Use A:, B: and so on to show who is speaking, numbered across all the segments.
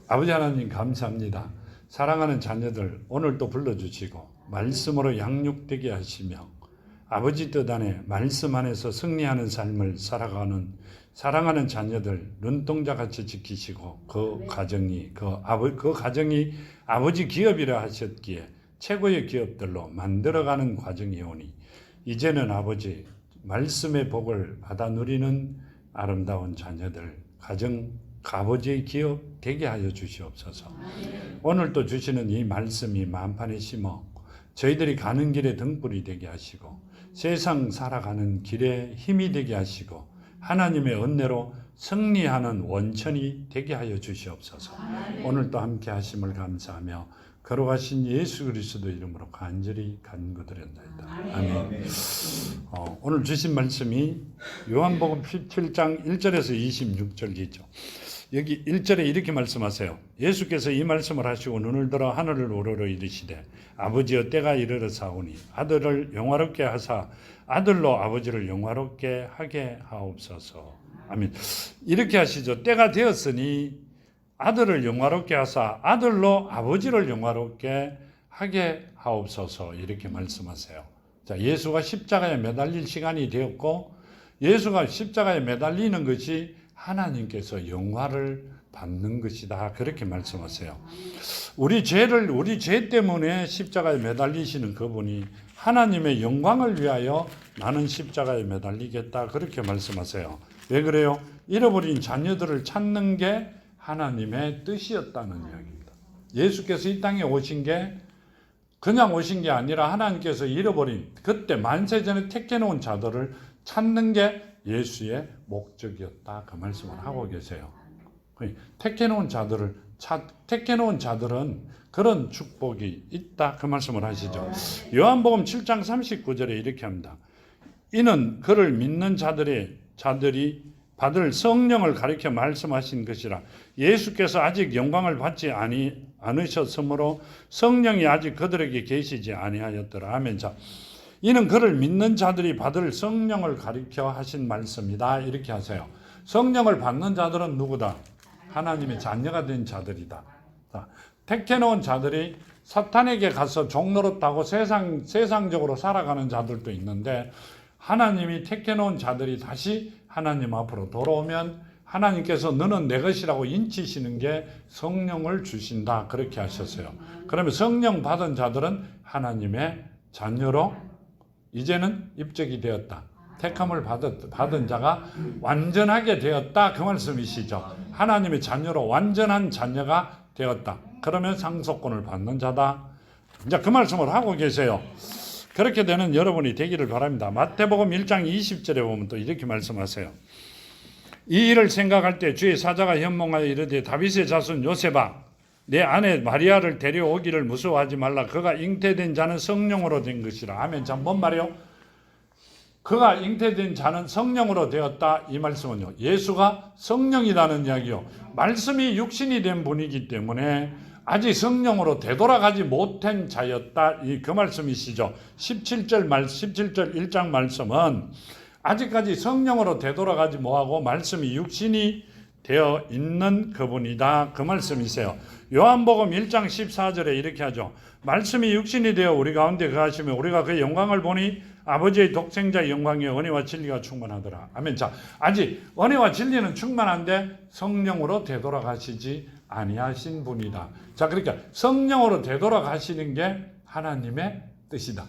A: 아버지 하나님 감사합니다. 사랑하는 자녀들 오늘 또 불러주시고 말씀으로 양육되게 하시며 아버지 뜻 안에 말씀 안에서 승리하는 삶을 살아가는 사랑하는 자녀들 눈동자같이 지키시고 그 가정이 그 가정이 아버지 기업이라 하셨기에 최고의 기업들로 만들어가는 과정이 오니 이제는 아버지 말씀의 복을 받아 누리는 아름다운 자녀들 가정 아버지의 기업 되게 하여 주시옵소서. 오늘 또 주시는 이 말씀이 만판에 심어 저희들이 가는 길에 등불이 되게 하시고 세상 살아가는 길에 힘이 되게 하시고 하나님의 은혜로 승리하는 원천이 되게 하여 주시옵소서. 오늘도 함께 하심을 감사하며 걸어가신 예수 그리스도 이름으로 간절히 간구드렸나이다. 아멘. 오늘 주신 말씀이 요한복음 17장 1절에서 26절이죠. 여기 1절에 이렇게 말씀하세요. 예수께서 이 말씀을 하시고 눈을 들어 하늘을 우러러 이르시되 아버지여 때가 이르렀사오니 아들을 영화롭게 하사 아들로 아버지를 영화롭게 하게 하옵소서. 아멘. 이렇게 하시죠. 때가 되었으니 아들을 영화롭게 하사 아들로 아버지를 영화롭게 하게 하옵소서. 이렇게 말씀하세요. 자, 예수가 십자가에 매달릴 시간이 되었고 예수가 십자가에 매달리는 것이 하나님께서 영화를 받는 것이다. 그렇게 말씀하세요. 우리 죄 때문에 십자가에 매달리시는 그분이 하나님의 영광을 위하여 나는 십자가에 매달리겠다. 그렇게 말씀하세요. 왜 그래요? 잃어버린 자녀들을 찾는 게 하나님의 뜻이었다는 이야기입니다. 예수께서 이 땅에 오신 게 그냥 오신 게 아니라 하나님께서 잃어버린 그때 만세전에 택해놓은 자들을 찾는 게 예수의 목적이었다. 그 말씀을 하고 계세요. 택해놓은 자들은 그런 축복이 있다. 그 말씀을 하시죠. 요한복음 7장 39절에 이렇게 합니다. 이는 그를 믿는 자들이 받을 성령을 가리켜 말씀하신 것이라. 예수께서 아직 영광을 받지 않으셨으므로 성령이 아직 그들에게 계시지 아니하였더라. 아멘. 자, 이는 그를 믿는 자들이 받을 성령을 가리켜 하신 말씀이다. 이렇게 하세요. 성령을 받는 자들은 누구다? 하나님의 자녀가 된 자들이다. 자, 택해놓은 자들이 사탄에게 가서 종노릇하고 세상적으로 살아가는 자들도 있는데 하나님이 택해놓은 자들이 다시 하나님 앞으로 돌아오면 하나님께서 너는 내 것이라고 인치시는 게 성령을 주신다. 그렇게 하셨어요. 그러면 성령 받은 자들은 하나님의 자녀로 이제는 입적이 되었다. 택함을 받은 자가 완전하게 되었다. 그 말씀이시죠. 하나님의 자녀로 완전한 자녀가 되었다. 그러면 상속권을 받는 자다. 이제 그 말씀을 하고 계세요. 그렇게 되는 여러분이 되기를 바랍니다. 마태복음 1장 20절에 보면 또 이렇게 말씀하세요. 이 일을 생각할 때 주의 사자가 현몽하여 이르되 다윗의 자손 요셉아 내 아내 마리아를 데려오기를 무서워하지 말라. 그가 잉태된 자는 성령으로 된 것이라. 아멘. 자, 뭔 말이요? 그가 잉태된 자는 성령으로 되었다. 이 말씀은요. 예수가 성령이라는 이야기요. 말씀이 육신이 된 분이기 때문에 아직 성령으로 되돌아가지 못한 자였다. 그 말씀이시죠. 17절 1장 말씀은 아직까지 성령으로 되돌아가지 못하고 말씀이 육신이 되어 있는 그분이다. 그 말씀이세요. 요한복음 1장 14절에 이렇게 하죠. 말씀이 육신이 되어 우리 가운데 거하시며 우리가 그 영광을 보니 아버지의 독생자의 영광에 은혜와 진리가 충만하더라. 아멘. 자, 아직 은혜와 진리는 충만한데 성령으로 되돌아가시지 아니하신 분이다. 자, 그러니까 성령으로 되돌아가시는 게 하나님의 뜻이다.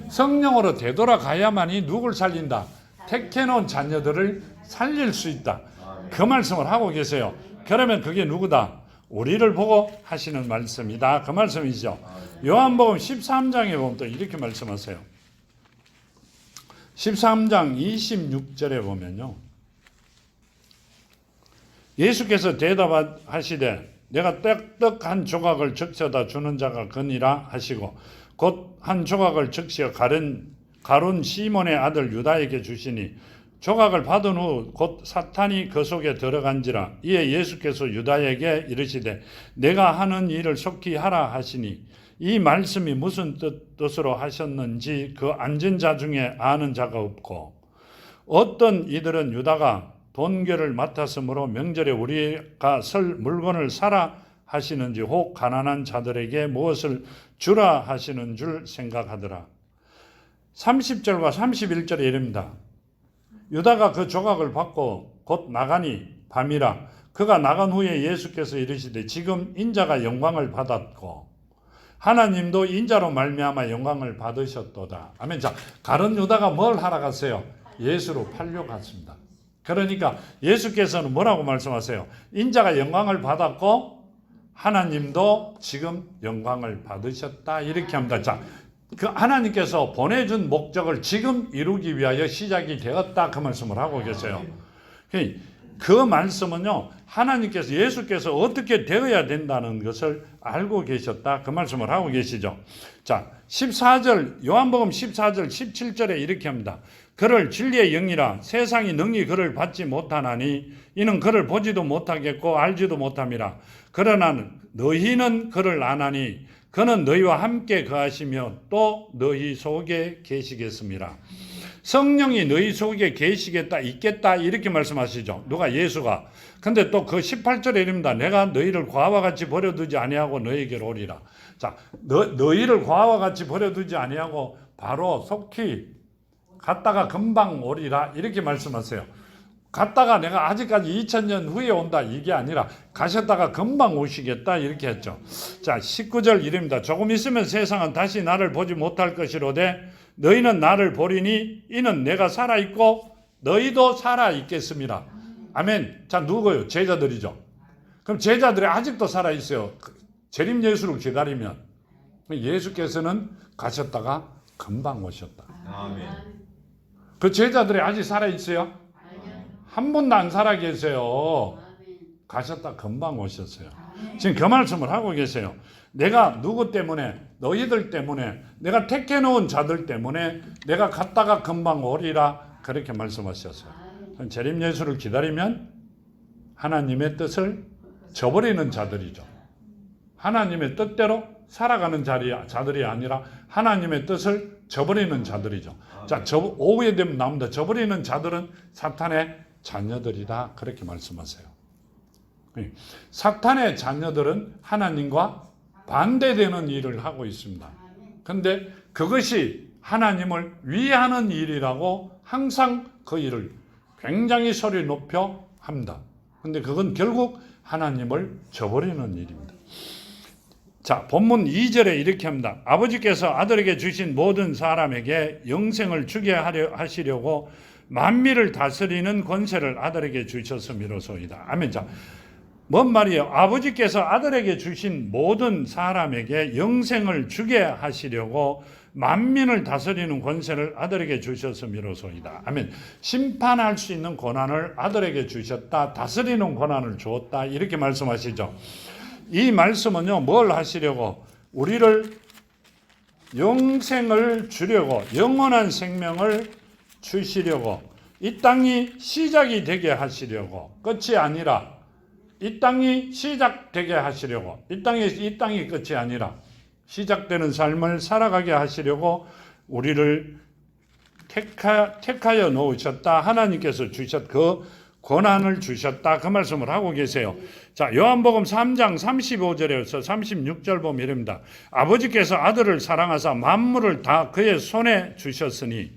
A: 성령으로 되돌아가야만이 누굴 살린다? 택해놓은 자녀들을 살릴 수 있다. 그 말씀을 하고 계세요. 그러면 그게 누구다? 우리를 보고 하시는 말씀이다. 그 말씀이죠. 요한복음 13장에 보면 또 이렇게 말씀하세요. 13장 26절에 보면요. 예수께서 대답하시되 내가 떡 한 조각을 적셔다 주는 자가 거니라 하시고 곧 한 조각을 적시어 가룟 시몬의 아들 유다에게 주시니 조각을 받은 후 곧 사탄이 그 속에 들어간지라. 이에 예수께서 유다에게 이르시되 내가 하는 일을 속히 하라 하시니 이 말씀이 무슨 뜻으로 하셨는지 그 앉은 자 중에 아는 자가 없고 어떤 이들은 유다가 돈계를 맡았으므로 명절에 우리가 설 물건을 사라 하시는지 혹 가난한 자들에게 무엇을 주라 하시는 줄 생각하더라. 30절과 31절에 이릅니다. 유다가 그 조각을 받고 곧 나가니 밤이라. 그가 나간 후에 예수께서 이르시되 지금 인자가 영광을 받았고 하나님도 인자로 말미암아 영광을 받으셨도다. 아멘. 자, 가룟 유다가 뭘 하러 갔어요? 예수로 팔려 갔습니다. 그러니까 예수께서는 뭐라고 말씀하세요? 인자가 영광을 받았고 하나님도 지금 영광을 받으셨다. 이렇게 합니다. 자, 그 하나님께서 보내준 목적을 지금 이루기 위하여 시작이 되었다. 그 말씀을 하고 계세요. 그 말씀은요, 하나님께서, 예수께서 어떻게 되어야 된다는 것을 알고 계셨다. 그 말씀을 하고 계시죠. 자, 14절, 요한복음 14절, 17절에 이렇게 합니다. 그를 진리의 영이라 세상이 능히 그를 받지 못하나니 이는 그를 보지도 못하겠고 알지도 못함이라. 그러나 너희는 그를 아나니 그는 너희와 함께 거하시며 또 너희 속에 계시겠습니다. 성령이 너희 속에 계시겠다, 있겠다 이렇게 말씀하시죠. 누가? 예수가. 근데 또 그 18절에 이릅니다. 내가 너희를 과와 같이 버려두지 아니하고 너희에게로 오리라. 자, 너희를 과와 같이 버려두지 아니하고 바로 속히 갔다가 금방 오리라 이렇게 말씀하세요. 갔다가 내가 아직까지 2000년 후에 온다 이게 아니라 가셨다가 금방 오시겠다 이렇게 했죠. 자, 19절 이릅니다. 조금 있으면 세상은 다시 나를 보지 못할 것이로되 너희는 나를 보리니 이는 내가 살아있고 너희도 살아있겠습니다. 아멘. 자, 누구요? 제자들이죠. 그럼 제자들이 아직도 살아있어요. 재림 예수를 기다리면. 예수께서는 가셨다가 금방 오셨다.
B: 아멘.
A: 그 제자들이 아직 살아있어요? 한 분도 안 살아 계세요. 가셨다 금방 오셨어요. 지금 그 말씀을 하고 계세요. 내가 누구 때문에, 너희들 때문에, 내가 택해놓은 자들 때문에 내가 갔다가 금방 오리라 그렇게 말씀하셨어요. 재림 예수를 기다리면 하나님의 뜻을 저버리는 자들이죠. 하나님의 뜻대로 살아가는 자들이 아니라 하나님의 뜻을 저버리는 자들이죠. 자, 오후에 되면 나옵니다. 저버리는 자들은 사탄의 자녀들이다 그렇게 말씀하세요. 사탄의 자녀들은 하나님과 반대되는 일을 하고 있습니다. 그런데 그것이 하나님을 위하는 일이라고 항상 그 일을 굉장히 소리 높여 합니다. 그런데 그건 결국 하나님을 저버리는 일입니다. 자, 본문 2절에 이렇게 합니다. 아버지께서 아들에게 주신 모든 사람에게 영생을 주게 하시려고 만민을 다스리는 권세를 아들에게 주셨음이로소이다. 아멘. 자, 뭔 말이에요? 아버지께서 아들에게 주신 모든 사람에게 영생을 주게 하시려고 만민을 다스리는 권세를 아들에게 주셨음이로소이다. 아멘. 심판할 수 있는 권한을 아들에게 주셨다. 다스리는 권한을 주었다. 이렇게 말씀하시죠. 이 말씀은요, 뭘 하시려고? 우리를 영생을 주려고, 영원한 생명을 주시려고, 이 땅이 시작이 되게 하시려고, 끝이 아니라 이 땅이 시작되게 하시려고, 이 땅이 끝이 아니라 시작되는 삶을 살아가게 하시려고 우리를 택하여 놓으셨다. 하나님께서 주셨 그 권한을 주셨다. 그 말씀을 하고 계세요. 자, 요한복음 3장 35절에서 36절 보면 이릅니다. 아버지께서 아들을 사랑하사 만물을 다 그의 손에 주셨으니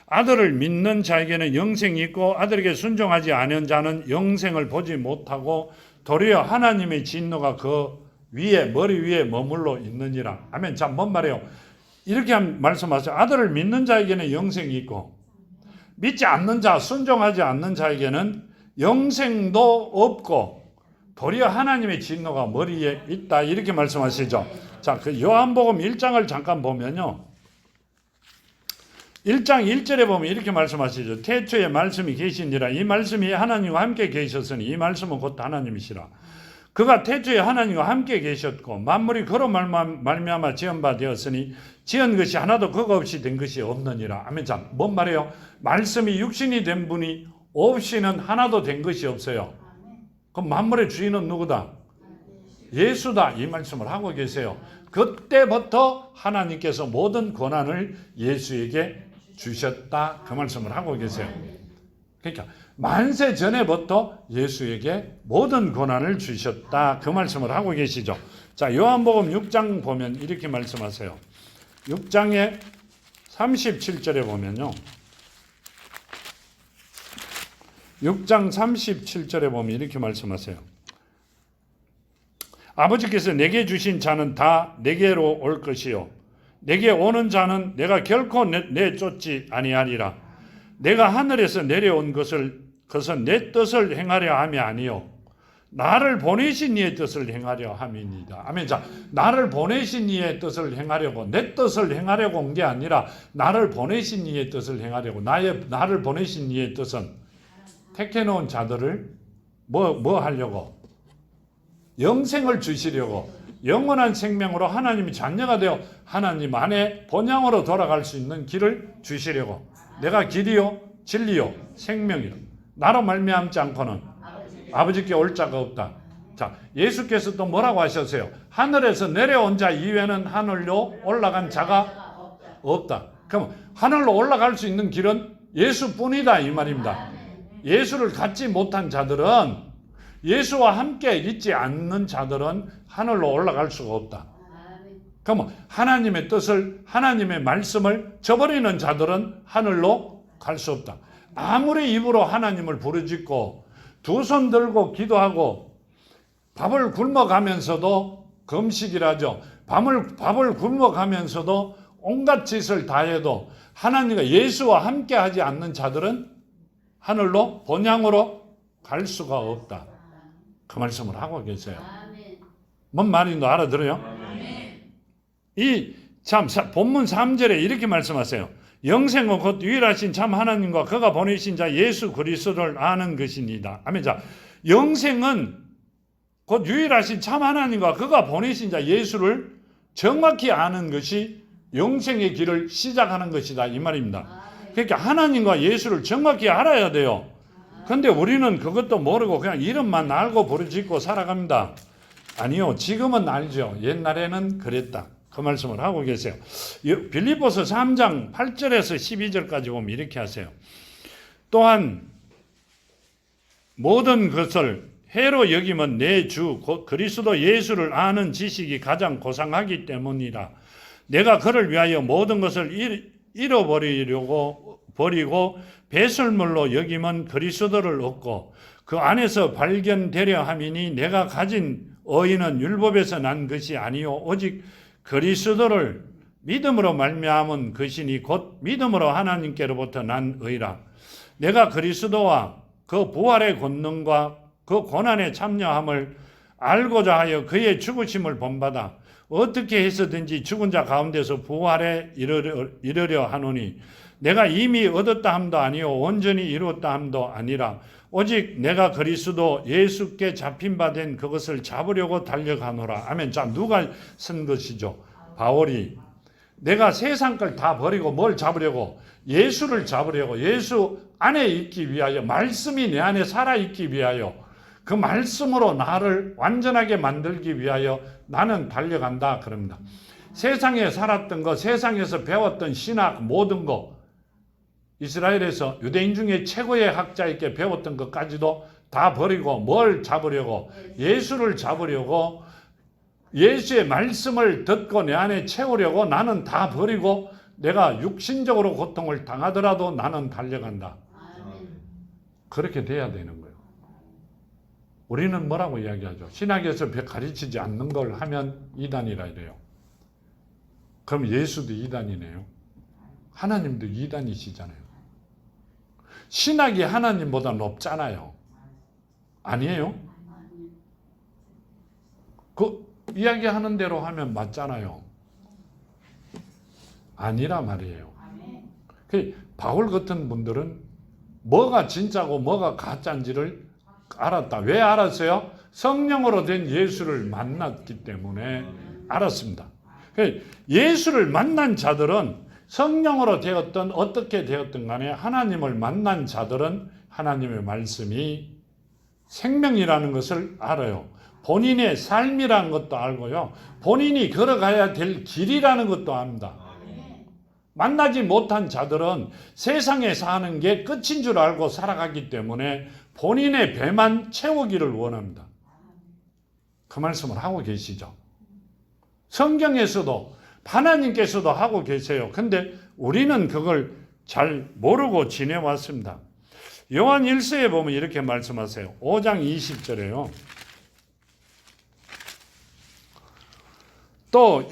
A: 아들을 믿는 자에게는 영생이 있고 아들에게 순종하지 않은 자는 영생을 보지 못하고 도리어 하나님의 진노가 그 위에, 머리 위에 머물러 있느니라. 아멘. 자, 뭔 말이에요? 이렇게 말씀하세요. 아들을 믿는 자에게는 영생이 있고 믿지 않는 자, 순종하지 않는 자에게는 영생도 없고 도리어 하나님의 진노가 머리에 있다. 이렇게 말씀하시죠. 자, 그 요한복음 1장을 잠깐 보면요. 1장 1절에 보면 이렇게 말씀하시죠. 태초에 말씀이 계시니라. 이 말씀이 하나님과 함께 계셨으니 이 말씀은 곧 하나님이시라. 그가 태초에 하나님과 함께 계셨고 만물이 그로 말미암아 지은 바 되었으니 지은 것이 하나도 그가 없이 된 것이 없느니라. 아멘. 자, 뭔 말이에요? 말씀이 육신이 된 분이 없이는 하나도 된 것이 없어요. 그럼 만물의 주인은 누구다? 예수다. 이 말씀을 하고 계세요. 그때부터 하나님께서 모든 권한을 예수에게 주셨다. 그 말씀을 하고 계세요. 그러니까 만세 전에부터 예수에게 모든 권한을 주셨다. 그 말씀을 하고 계시죠. 자, 요한복음 6장 보면 이렇게 말씀하세요. 6장의 37절에 보면요. 6장 37절에 보면 이렇게 말씀하세요. 아버지께서 내게 주신 자는 다 내게로 올 것이요 내게 오는 자는 내가 결코 내쫓지 아니하리라. 내가 하늘에서 내려온 것은 내 뜻을 행하려 함이 아니요 나를 보내신 이의 뜻을 행하려 함이니이다. 아멘. 자, 나를 보내신 이의 뜻을 행하려고, 내 뜻을 행하려고 온 게 아니라 나를 보내신 이의 뜻을 행하려고. 나를 보내신 이의 뜻은 택해놓은 자들을 뭐 하려고? 영생을 주시려고, 영원한 생명으로 하나님이 자녀가 되어 하나님 안에 본향으로 돌아갈 수 있는 길을 주시려고. 내가 길이요 진리요 생명이요 나로 말미암지 않고는 아버지께 올 자가 없다. 자, 예수께서 또 뭐라고 하셨어요? 하늘에서 내려온 자 이외에는 하늘로 올라간 자가 없다. 그럼 하늘로 올라갈 수 있는 길은 예수뿐이다 이 말입니다. 예수를 갖지 못한 자들은, 예수와 함께 있지 않는 자들은 하늘로 올라갈 수가 없다. 그럼 하나님의 뜻을, 하나님의 말씀을 저버리는 자들은 하늘로 갈 수 없다. 아무리 입으로 하나님을 부르짖고 두 손 들고 기도하고 밥을 굶어가면서도, 금식이라죠. 밥을 굶어가면서도 온갖 짓을 다 해도 하나님과 예수와 함께 하지 않는 자들은 하늘로 본향으로 갈 수가 없다. 그 말씀을 하고 계세요. 뭔 말인지 알아들어요? 본문 3절에 이렇게 말씀하세요. 영생은 곧 유일하신 참 하나님과 그가 보내신 자 예수 그리스도를 아는 것입니다. 아멘. 자, 영생은 곧 유일하신 참 하나님과 그가 보내신 자 예수를 정확히 아는 것이 영생의 길을 시작하는 것이다 이 말입니다. 그러니까 하나님과 예수를 정확히 알아야 돼요. 근데 우리는 그것도 모르고 그냥 이름만 알고 부르짖고 살아갑니다. 아니요, 지금은 알죠. 옛날에는 그랬다. 그 말씀을 하고 계세요. 빌립보서 3장 8절에서 12절까지 보면 이렇게 하세요. 또한 모든 것을 해로 여기면 내 주 그리스도 예수를 아는 지식이 가장 고상하기 때문이라. 내가 그를 위하여 모든 것을 버리고 배설물로 여기면 그리스도를 얻고 그 안에서 발견되려 함이니 내가 가진 의인은 율법에서 난 것이 아니요 오직 그리스도를 믿음으로 말미암은 것이니 곧 믿음으로 하나님께로부터 난 의라. 내가 그리스도와 그 부활의 권능과 그 고난에 참여함을 알고자 하여 그의 죽으심을 본받아 어떻게 해서든지 죽은 자 가운데서 부활에 이르려 하노니 내가 이미 얻었다 함도 아니요 온전히 이루었다 함도 아니라 오직 내가 그리스도 예수께 잡힌 바 된 그것을 잡으려고 달려가노라. 아멘. 자, 누가 쓴 것이죠? 바울이. 내가 세상 걸 다 버리고 뭘 잡으려고? 예수를 잡으려고. 예수 안에 있기 위하여, 말씀이 내 안에 살아있기 위하여, 그 말씀으로 나를 완전하게 만들기 위하여 나는 달려간다 그럽니다. 세상에 살았던 거, 세상에서 배웠던 신학 모든 거, 이스라엘에서 유대인 중에 최고의 학자에게 배웠던 것까지도 다 버리고 뭘 잡으려고? 예수를 잡으려고, 예수의 말씀을 듣고 내 안에 채우려고 나는 다 버리고 내가 육신적으로 고통을 당하더라도 나는 달려간다. 그렇게 돼야 되는 거예요. 우리는 뭐라고 이야기하죠? 신학에서 가르치지 않는 걸 하면 이단이라 이래요. 그럼 예수도 이단이네요. 하나님도 이단이시잖아요. 신학이 하나님보다 높잖아요. 아니에요? 그 이야기하는 대로 하면 맞잖아요. 아니라 말이에요. 바울 같은 분들은 뭐가 진짜고 뭐가 가짜인지를 알았다. 왜 알았어요? 성령으로 된 예수를 만났기 때문에 알았습니다. 예수를 만난 자들은 성령으로 되었든 어떻게 되었든 간에 하나님을 만난 자들은 하나님의 말씀이 생명이라는 것을 알아요. 본인의 삶이라는 것도 알고요. 본인이 걸어가야 될 길이라는 것도 압니다. 만나지 못한 자들은 세상에 사는 게 끝인 줄 알고 살아가기 때문에 본인의 배만 채우기를 원합니다. 그 말씀을 하고 계시죠. 성경에서도 하나님께서도 하고 계세요. 근데 우리는 그걸 잘 모르고 지내왔습니다. 요한 1서에 보면 이렇게 말씀하세요. 5장 20절에요. 또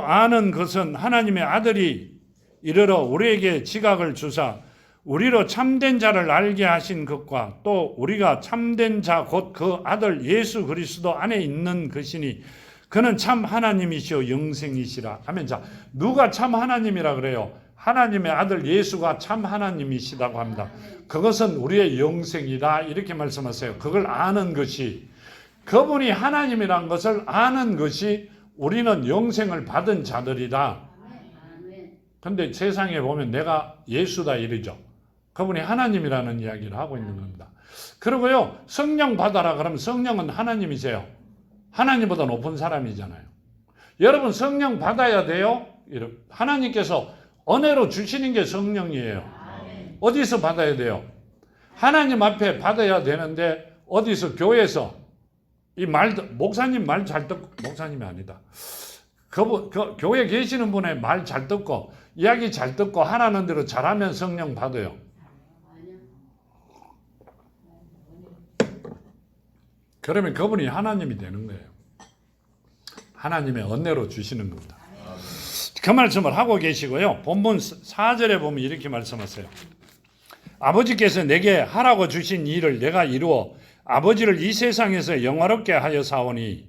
A: 아는 것은 하나님의 아들이 이르러 우리에게 지각을 주사 우리로 참된 자를 알게 하신 것과 또 우리가 참된 자 곧 그 아들 예수 그리스도 안에 있는 것이니 그는 참 하나님이시오 영생이시라 하면, 자, 누가 참 하나님이라 그래요? 하나님의 아들 예수가 참 하나님이시다고 합니다. 그것은 우리의 영생이다 이렇게 말씀하세요. 그걸 아는 것이, 그분이 하나님이란 것을 아는 것이 우리는 영생을 받은 자들이다. 근데 세상에 보면 내가 예수다 이러죠. 그분이 하나님이라는 이야기를 하고 있는 겁니다. 그리고요, 성령 받아라 그러면 성령은 하나님이세요. 하나님보다 높은 사람이잖아요. 여러분 성령 받아야 돼요. 하나님께서 은혜로 주시는 게 성령이에요. 어디서 받아야 돼요? 하나님 앞에 받아야 되는데 어디서? 교회에서. 이 말도 목사님 말 잘 듣고, 목사님이 아니다. 교회 계시는 분의 말 잘 듣고 이야기 잘 듣고 하라는 대로 잘하면 성령 받아요. 그러면 그분이 하나님이 되는 거예요. 하나님의 은혜로 주시는 겁니다. 그 말씀을 하고 계시고요. 본문 4절에 보면 이렇게 말씀하세요. 아버지께서 내게 하라고 주신 일을 내가 이루어 아버지를 이 세상에서 영화롭게 하여 사오니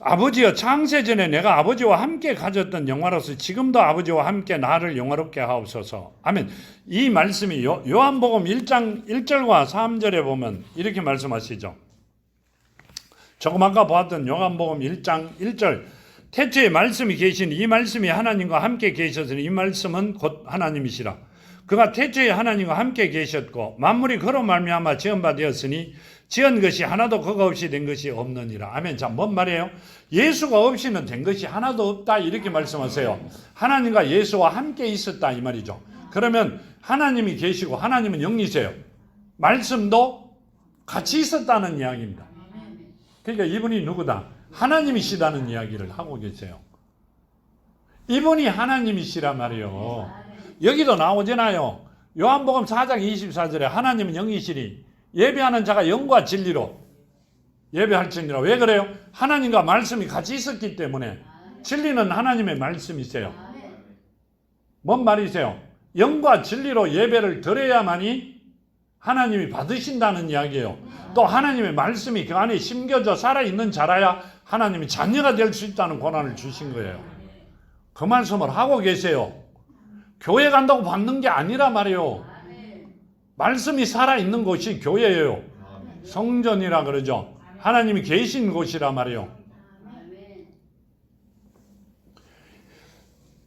A: 아버지여 창세전에 내가 아버지와 함께 가졌던 영화로서 지금도 아버지와 함께 나를 영화롭게 하옵소서. 아멘. 이 말씀이 요한복음 1장 1절과 3절에 보면 이렇게 말씀하시죠. 조금 아까 보았던 요한복음 1장 1절, 태초에 말씀이 계신 이 말씀이 하나님과 함께 계셨으니 이 말씀은 곧 하나님이시라. 그가 태초에 하나님과 함께 계셨고 만물이 그로 말미암아 지은 바 되었으니 지은 것이 하나도 그가 없이 된 것이 없느니라. 아멘. 자, 뭔 말이에요? 예수가 없이는 된 것이 하나도 없다 이렇게 말씀하세요. 하나님과 예수와 함께 있었다 이 말이죠. 그러면 하나님이 계시고 하나님은 영이세요. 말씀도 같이 있었다는 이야기입니다. 그러니까 이분이 누구다? 하나님이시다는 이야기를 하고 계세요. 이분이 하나님이시란 말이에요. 여기도 나오잖아요. 요한복음 4장 24절에 하나님은 영이시니 예배하는 자가 영과 진리로 예배할지니라. 왜 그래요? 하나님과 말씀이 같이 있었기 때문에. 진리는 하나님의 말씀이세요. 뭔 말이세요? 영과 진리로 예배를 드려야만이 하나님이 받으신다는 이야기예요. 또 하나님의 말씀이 그 안에 심겨져 살아있는 자라야 하나님이 자녀가 될 수 있다는 권한을 주신 거예요. 그 말씀을 하고 계세요. 교회 간다고 받는 게 아니라 말이에요. 말씀이 살아있는 곳이 교회예요. 성전이라 그러죠. 하나님이 계신 곳이라 말이에요.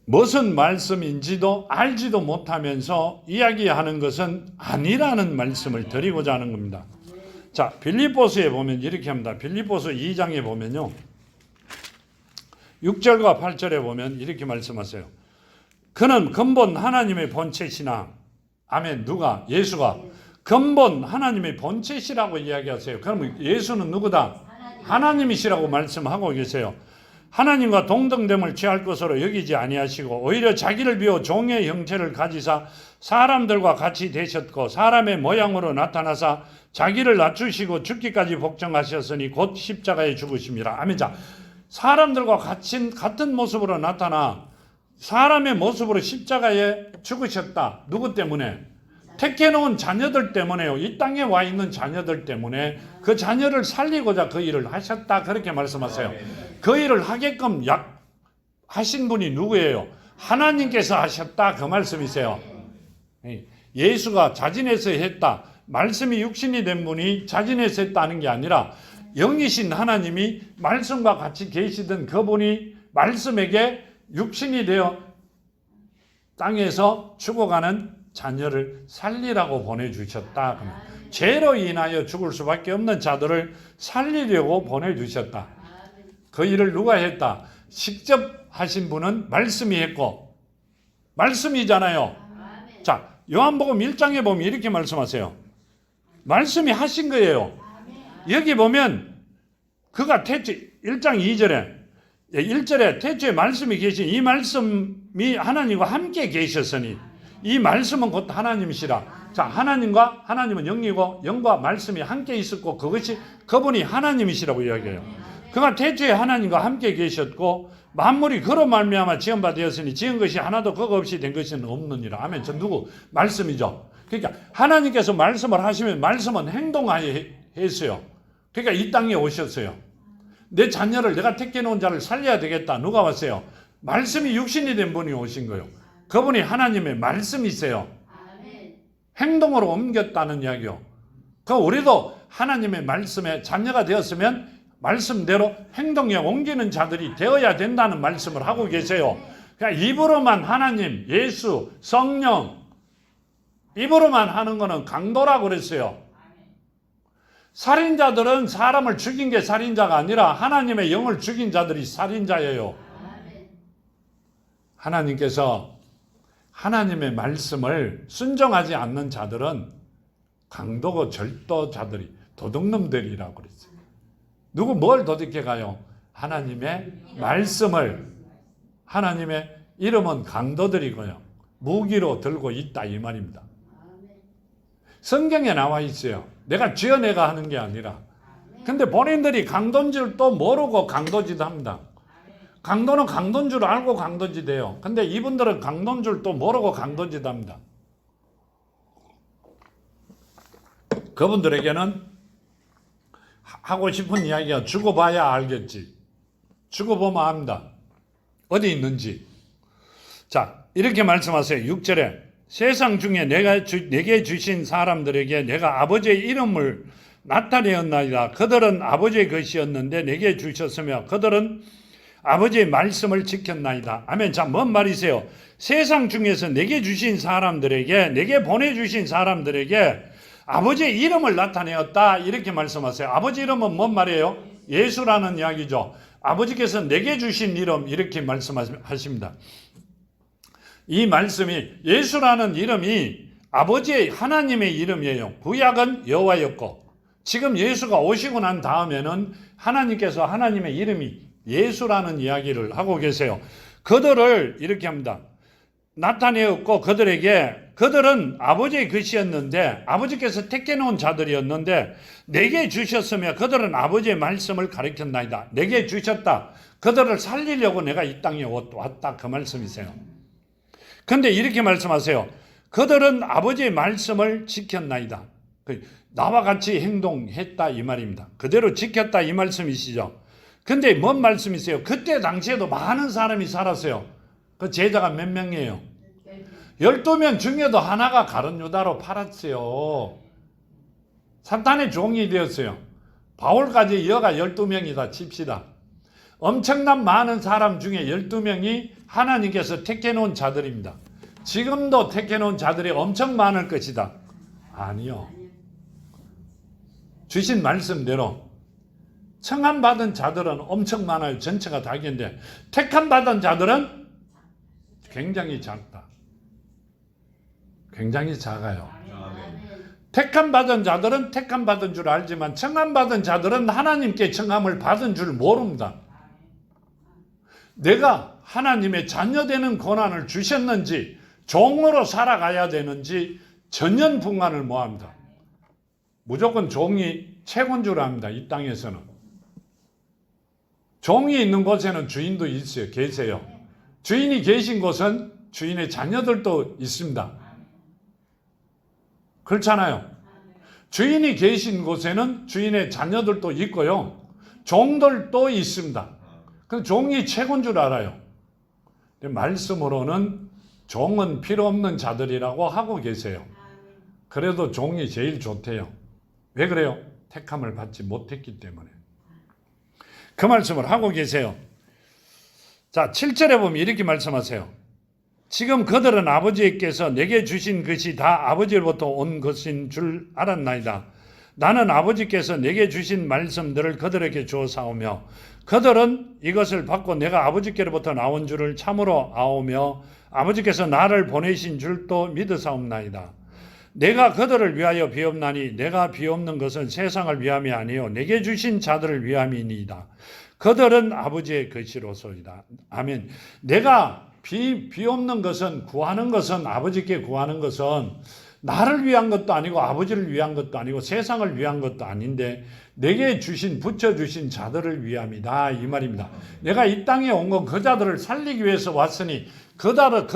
A: 무슨 말씀인지도 알지도 못하면서 이야기하는 것은 아니라는 말씀을 드리고자 하는 겁니다. 자, 빌립보서에 보면 이렇게 합니다. 빌립보서 2장에 보면요, 6절과 8절에 보면 이렇게 말씀하세요. 그는 근본 하나님의 본체시나, 아멘. 누가? 예수가 근본 하나님의 본체시라고 이야기하세요. 그러면 예수는 누구다? 하나님이시라고 말씀하고 계세요. 하나님과 동등됨을 취할 것으로 여기지 아니하시고 오히려 자기를 비워 종의 형체를 가지사 사람들과 같이 되셨고 사람의 모양으로 나타나사 자기를 낮추시고 죽기까지 복종하셨으니 곧 십자가에 죽으심이라. 아멘. 자, 사람들과 같은 모습으로 나타나 사람의 모습으로 십자가에 죽으셨다. 누구 때문에? 택해놓은 자녀들 때문에요. 이 땅에 와 있는 자녀들 때문에 그 자녀를 살리고자 그 일을 하셨다. 그렇게 말씀하세요. 그 일을 하게끔 하신 분이 누구예요? 하나님께서 하셨다. 그 말씀이세요. 예수가 자진해서 했다. 말씀이 육신이 된 분이 자진해서 했다는 게 아니라 영이신 하나님이 말씀과 같이 계시던 그분이 말씀에게 육신이 되어 땅에서 죽어가는 자녀를 살리라고 보내주셨다. 죄로 인하여 죽을 수밖에 없는 자들을 살리려고 보내주셨다. 그 일을 누가 했다? 직접 하신 분은 말씀이 했고 말씀이잖아요. 자, 요한복음 1장에 보면 이렇게 말씀하세요. 말씀이 하신 거예요. 여기 보면 그가 태초에 1장 2절에 1절에 태초에 말씀이 계신 이 말씀이 하나님과 함께 계셨으니 이 말씀은 곧 하나님이시라. 자, 하나님은 영이고 영과 말씀이 함께 있었고 그분이 하나님이시라고 이야기해요. 그가 태초에 하나님과 함께 계셨고 만물이 그로 말미암아 지은 바 되었으니 지은 것이 하나도 그거 없이 된 것은 없느니라. 아멘. 저 누구? 말씀이죠. 그러니까 하나님께서 말씀을 하시면 말씀은 행동하게 했어요. 그러니까 이 땅에 오셨어요. 내 자녀를 내가 택해놓은 자를 살려야 되겠다. 누가 왔어요? 말씀이 육신이 된 분이 오신 거예요. 그분이 하나님의 말씀이세요. 행동으로 옮겼다는 이야기요. 그 우리도 하나님의 말씀에 자녀가 되었으면 말씀대로 행동에 옮기는 자들이 되어야 된다는 말씀을 하고 계세요. 그러니까 입으로만 하나님, 예수, 성령 입으로만 하는 거는 강도라고 그랬어요. 살인자들은 사람을 죽인 게 살인자가 아니라 하나님의 영을 죽인 자들이 살인자예요. 하나님께서 하나님의 말씀을 순종하지 않는 자들은 강도고 절도자들이 도둑놈들이라고 그랬어요. 누구 뭘 도둑해 가요? 하나님의 말씀을. 하나님의 이름은 강도들이고요. 무기로 들고 있다 이 말입니다. 성경에 나와 있어요. 내가 지어내가 하는 게 아니라. 근데 본인들이 강도인 줄 또 모르고 강도짓 합니다. 강도는 강도인 줄 알고 강도짓 해요. 근데 이분들은 강도인 줄 또 모르고 강도짓 합니다. 그분들에게는 하고 싶은 이야기가 죽어봐야 알겠지. 죽어보면 압니다. 어디 있는지. 자, 이렇게 말씀하세요. 6절에 세상 중에 내게 주신 사람들에게 내가 아버지의 이름을 나타내었나이다. 그들은 아버지의 것이었는데 내게 주셨으며 그들은 아버지의 말씀을 지켰나이다. 아멘. 자, 뭔 말이세요? 세상 중에서 내게 주신 사람들에게, 내게 보내주신 사람들에게 아버지의 이름을 나타내었다. 이렇게 말씀하세요. 아버지 이름은 뭔 말이에요? 예수라는 이야기죠. 아버지께서 내게 주신 이름 이렇게 말씀하십니다. 이 말씀이 예수라는 이름이 아버지의 하나님의 이름이에요. 구약은 여호와였고 지금 예수가 오시고 난 다음에는 하나님께서 하나님의 이름이 예수라는 이야기를 하고 계세요. 그들을 이렇게 합니다. 나타내었고 그들은 아버지의 것이었는데 아버지께서 택해놓은 자들이었는데 내게 주셨으며 그들은 아버지의 말씀을 가르쳤나이다. 내게 주셨다. 그들을 살리려고 내가 이 땅에 왔다. 그 말씀이세요. 근데 이렇게 말씀하세요. 그들은 아버지의 말씀을 지켰나이다. 나와 같이 행동했다 이 말입니다. 그대로 지켰다 이 말씀이시죠. 근데 뭔 말씀이세요? 그때 당시에도 많은 사람이 살았어요. 그 제자가 몇 명이에요? 12명 중에도 하나가 가룟 유다로 팔았어요. 사탄의 종이 되었어요. 바울까지 여가 12명이다 칩시다. 엄청난 많은 사람 중에 12명이 하나님께서 택해놓은 자들입니다. 지금도 택해놓은 자들이 엄청 많을 것이다. 아니요. 주신 말씀대로 청함받은 자들은 엄청 많아요. 전체가 다겠는데 택함받은 자들은 굉장히 작다. 굉장히 작아요. 택함받은 자들은 택함받은 줄 알지만 청함받은 자들은 하나님께 청함을 받은 줄 모릅니다. 내가 하나님의 자녀되는 권한을 주셨는지 종으로 살아가야 되는지 전연분간을 모합니다. 무조건 종이 최고인 줄 압니다. 이 땅에서는. 종이 있는 곳에는 주인도 있어요. 계세요. 주인이 계신 곳은 주인의 자녀들도 있습니다. 그렇잖아요. 주인이 계신 곳에는 주인의 자녀들도 있고요. 종들도 있습니다. 그 종이 최고인 줄 알아요. 말씀으로는 종은 필요 없는 자들이라고 하고 계세요. 그래도 종이 제일 좋대요. 왜 그래요? 택함을 받지 못했기 때문에. 그 말씀을 하고 계세요. 자, 7절에 보면 이렇게 말씀하세요. 지금 그들은 아버지께서 내게 주신 것이 다 아버지로부터 온 것인 줄 알았나이다. 나는 아버지께서 내게 주신 말씀들을 그들에게 주어사오며 그들은 이것을 받고 내가 아버지께로부터 나온 줄을 참으로 아오며 아버지께서 나를 보내신 줄도 믿으사옵나이다. 내가 그들을 위하여 비옵나니 내가 비옵는 것은 세상을 위함이 아니요 내게 주신 자들을 위함이니이다. 그들은 아버지의 것이로소이다. 아멘. 내가 비옵는 것은 구하는 것은 아버지께 구하는 것은 나를 위한 것도 아니고 아버지를 위한 것도 아니고 세상을 위한 것도 아닌데 내게 주신 붙여주신 자들을 위함이다 이 말입니다. 내가 이 땅에 온 건 그 자들을 살리기 위해서 왔으니 그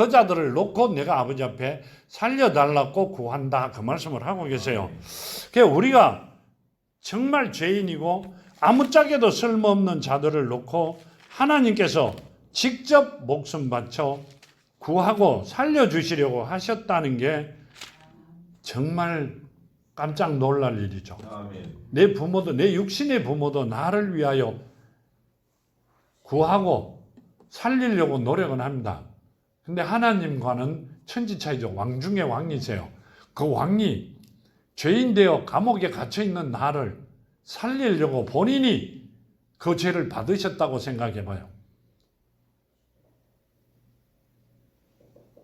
A: 자들을 놓고 내가 아버지 앞에 살려달라고 구한다 그 말씀을 하고 계세요. 그러니까 우리가 정말 죄인이고 아무짝에도 쓸모없는 자들을 놓고 하나님께서 직접 목숨 바쳐 구하고 살려주시려고 하셨다는 게 정말 깜짝 놀랄 일이죠. 내 부모도, 내 육신의 부모도 나를 위하여 구하고 살리려고 노력은 합니다. 근데 하나님과는 천지차이죠. 왕 중에 왕이세요. 그 왕이 죄인 되어 감옥에 갇혀 있는 나를 살리려고 본인이 그 죄를 받으셨다고 생각해 봐요.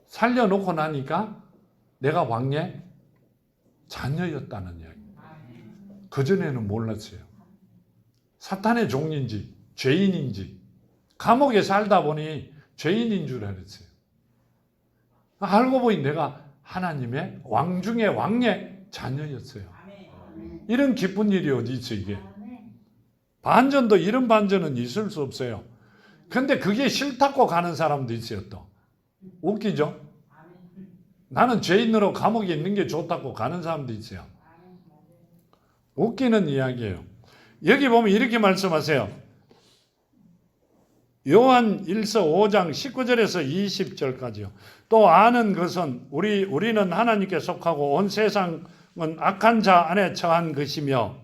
A: 살려놓고 나니까 내가 왕의 자녀였다는 이야기입니다. 그전에는 몰랐어요. 사탄의 종인지 죄인인지 감옥에 살다 보니 죄인인 줄 알았어요. 알고 보니 내가 하나님의 왕 중에 왕의 자녀였어요. 이런 기쁜 일이 어디 있어 이게. 반전도 이런 반전은 있을 수 없어요. 근데 그게 싫다고 가는 사람도 있어요 또. 웃기죠? 나는 죄인으로 감옥에 있는 게 좋다고 가는 사람도 있어요. 웃기는 이야기예요. 여기 보면 이렇게 말씀하세요. 요한 1서 5장 19절에서 20절까지요. 또 아는 것은 우리는 하나님께 속하고 온 세상은 악한 자 안에 처한 것이며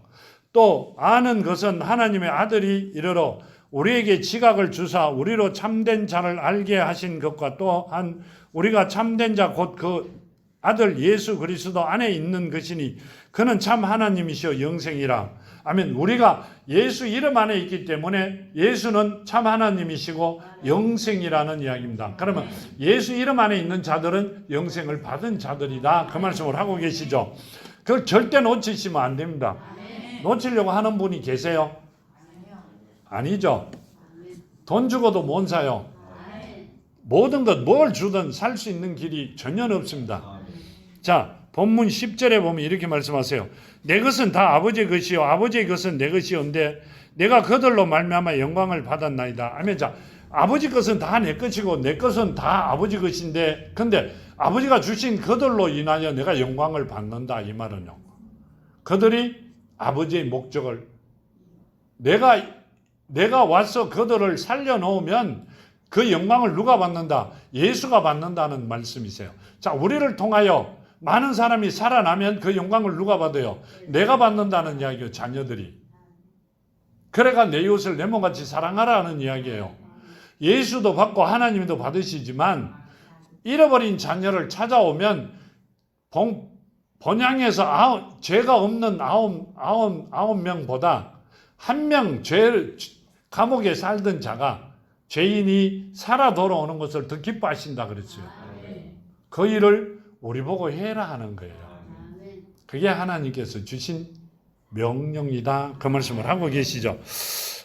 A: 또 아는 것은 하나님의 아들이 이르러 우리에게 지각을 주사 우리로 참된 자를 알게 하신 것과 또한 우리가 참된 자 곧 그 아들 예수 그리스도 안에 있는 것이니 그는 참 하나님이시여 영생이라. 아멘. 우리가 예수 이름 안에 있기 때문에 예수는 참 하나님이시고 영생이라는 이야기입니다. 그러면 예수 이름 안에 있는 자들은 영생을 받은 자들이다. 그 말씀을 하고 계시죠. 그걸 절대 놓치시면 안 됩니다. 놓치려고 하는 분이 계세요? 아니죠. 돈 주고도 못 사요. 모든 것 뭘 주든 살 수 있는 길이 전혀 없습니다. 자, 본문 10절에 보면 이렇게 말씀하세요. 내 것은 다 아버지의 것이요 아버지의 것은 내 것이온데 내가 그들로 말미암아 영광을 받았나이다. 아멘. 자, 아버지 것은 다 내 것이고 내 것은 다 아버지 것인데 근데 아버지가 주신 그들로 인하여 내가 영광을 받는다 이 말은요. 그들이 아버지의 목적을 내가 와서 그들을 살려놓으면 그 영광을 누가 받는다? 예수가 받는다는 말씀이세요. 자, 우리를 통하여 많은 사람이 살아나면 그 영광을 누가 받아요? 내가 받는다는 이야기예요. 자녀들이. 그래가 내 이웃을 내 몸같이 사랑하라는 이야기예요. 예수도 받고 하나님도 받으시지만 잃어버린 자녀를 찾아오면 본향에서 죄가 없는 아홉 명보다 한 명 감옥에 살던 자가 죄인이 살아 돌아오는 것을 더 기뻐하신다 그랬어요. 그 일을 우리 보고 해라 하는 거예요. 그게 하나님께서 주신 명령이다. 그 말씀을 하고 계시죠.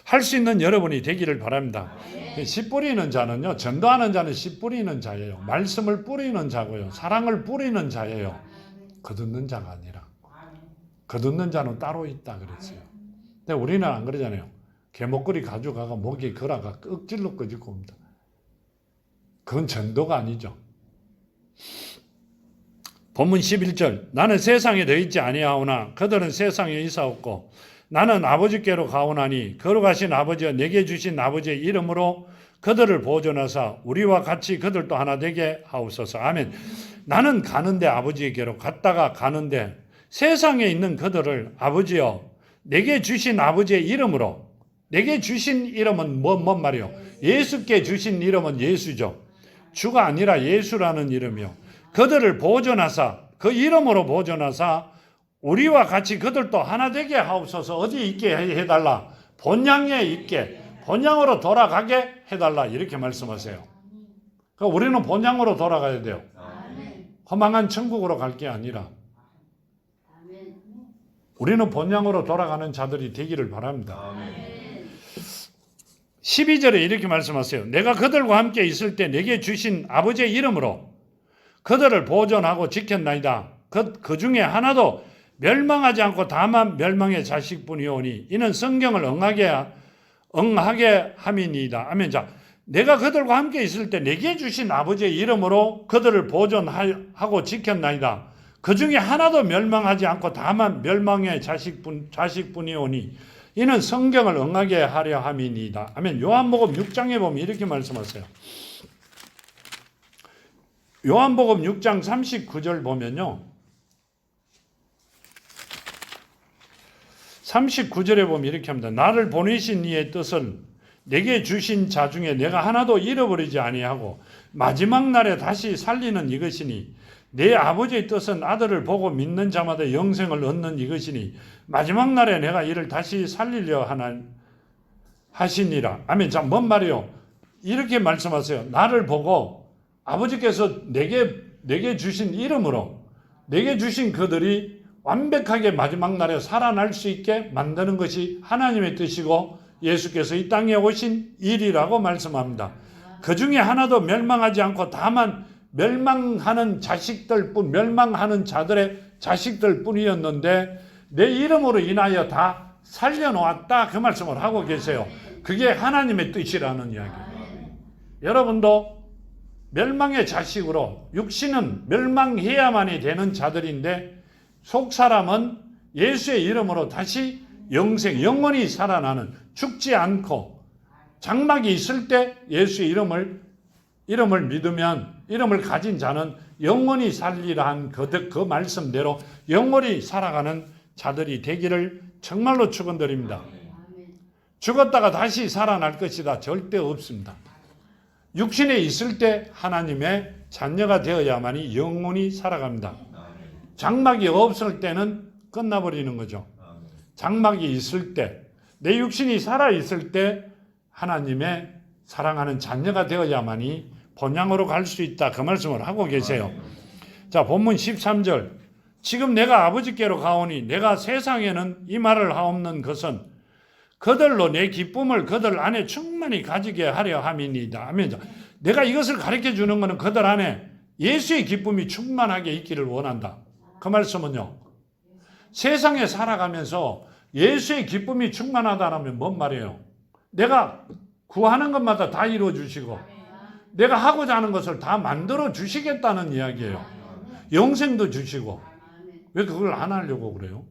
A: 할 수 있는 여러분이 되기를 바랍니다. 씨 뿌리는 자는요, 전도하는 자는 씨 뿌리는 자예요. 말씀을 뿌리는 자고요. 사랑을 뿌리는 자예요. 거듭는 자가 아니라. 거듭는 자는 따로 있다 그랬어요. 근데 우리는 안 그러잖아요. 개목걸이 가져가가 목이 걸어가 억질로 끄집고 옵니다. 그건 전도가 아니죠. 본문 11절 나는 세상에 더 있지 아니하오나 그들은 세상에 있사옵고 나는 아버지께로 가오나니 거룩하신 아버지와 내게 주신 아버지의 이름으로 그들을 보존하사 우리와 같이 그들도 하나 되게 하옵소서. 아멘. 나는 가는데 아버지에게로 갔다가 가는데 세상에 있는 그들을 아버지여 내게 주신 아버지의 이름으로 내게 주신 이름은 뭔 말이요? 예수께 주신 이름은 예수죠. 주가 아니라 예수라는 이름이요. 그들을 보존하사 그 이름으로 보존하사 우리와 같이 그들도 하나 되게 하옵소서. 어디 있게 해달라? 본향에 있게, 본향으로 돌아가게 해달라. 이렇게 말씀하세요. 그러니까 우리는 본향으로 돌아가야 돼요. 허망한 천국으로 갈 게 아니라 우리는 본향으로 돌아가는 자들이 되기를 바랍니다. 12절에 이렇게 말씀하세요. 내가 그들과 함께 있을 때 내게 주신 아버지의 이름으로 그들을 보존하고 지켰나이다. 그 중에 하나도 멸망하지 않고 다만 멸망의 자식뿐이오니 이는 성경을 응하게 함이니이다. 아멘. 자, 내가 그들과 함께 있을 때 내게 주신 아버지의 이름으로 그들을 보존하고 지켰나이다. 그 중에 하나도 멸망하지 않고 다만 멸망의 자식뿐이오니 이는 성경을 응하게 하려 함이니이다. 아멘. 요한복음 6장에 보면 이렇게 말씀하세요. 요한복음 6장 39절 보면요. 39절에 보면 이렇게 합니다. 나를 보내신 이의 뜻을 내게 주신 자 중에 내가 하나도 잃어버리지 아니하고 마지막 날에 다시 살리는 이것이니 내 아버지의 뜻은 아들을 보고 믿는 자마다 영생을 얻는 이것이니 마지막 날에 내가 이를 다시 살리려 하시니라. 아멘. 자, 뭔 말이요? 이렇게 말씀하세요. 나를 보고 아버지께서 내게 주신 이름으로 내게 주신 그들이 완벽하게 마지막 날에 살아날 수 있게 만드는 것이 하나님의 뜻이고 예수께서 이 땅에 오신 일이라고 말씀합니다. 그 중에 하나도 멸망하지 않고 다만 멸망하는 멸망하는 자들의 자식들 뿐이었는데 내 이름으로 인하여 다 살려놓았다. 그 말씀을 하고 계세요. 그게 하나님의 뜻이라는 이야기예요. 여러분도 멸망의 자식으로 육신은 멸망해야만이 되는 자들인데 속사람은 예수의 이름으로 다시 영원히 살아나는 죽지 않고 장막이 있을 때 예수의 이름을 믿으면 이름을 가진 자는 영원히 살리라 한 그 말씀대로 영원히 살아가는 자들이 되기를 정말로 축원드립니다. 죽었다가 다시 살아날 것이다. 절대 없습니다. 육신에 있을 때 하나님의 자녀가 되어야만이 영원히 살아갑니다. 장막이 없을 때는 끝나버리는 거죠. 장막이 있을 때, 내 육신이 살아있을 때 하나님의 사랑하는 자녀가 되어야만이 본향으로 갈 수 있다. 그 말씀을 하고 계세요. 자, 본문 13절. 지금 내가 아버지께로 가오니 내가 세상에는 이 말을 하옵는 것은 그들로 내 기쁨을 그들 안에 충만히 가지게 하려 함이니이다. 아멘. 내가 이것을 가르쳐 주는 것은 그들 안에 예수의 기쁨이 충만하게 있기를 원한다. 그 말씀은요. 세상에 살아가면서 예수의 기쁨이 충만하다면 뭔 말이에요? 내가 구하는 것마다 다 이루어 주시고 내가 하고자 하는 것을 다 만들어 주시겠다는 이야기예요. 영생도 주시고. 왜 그걸 안 하려고 그래요?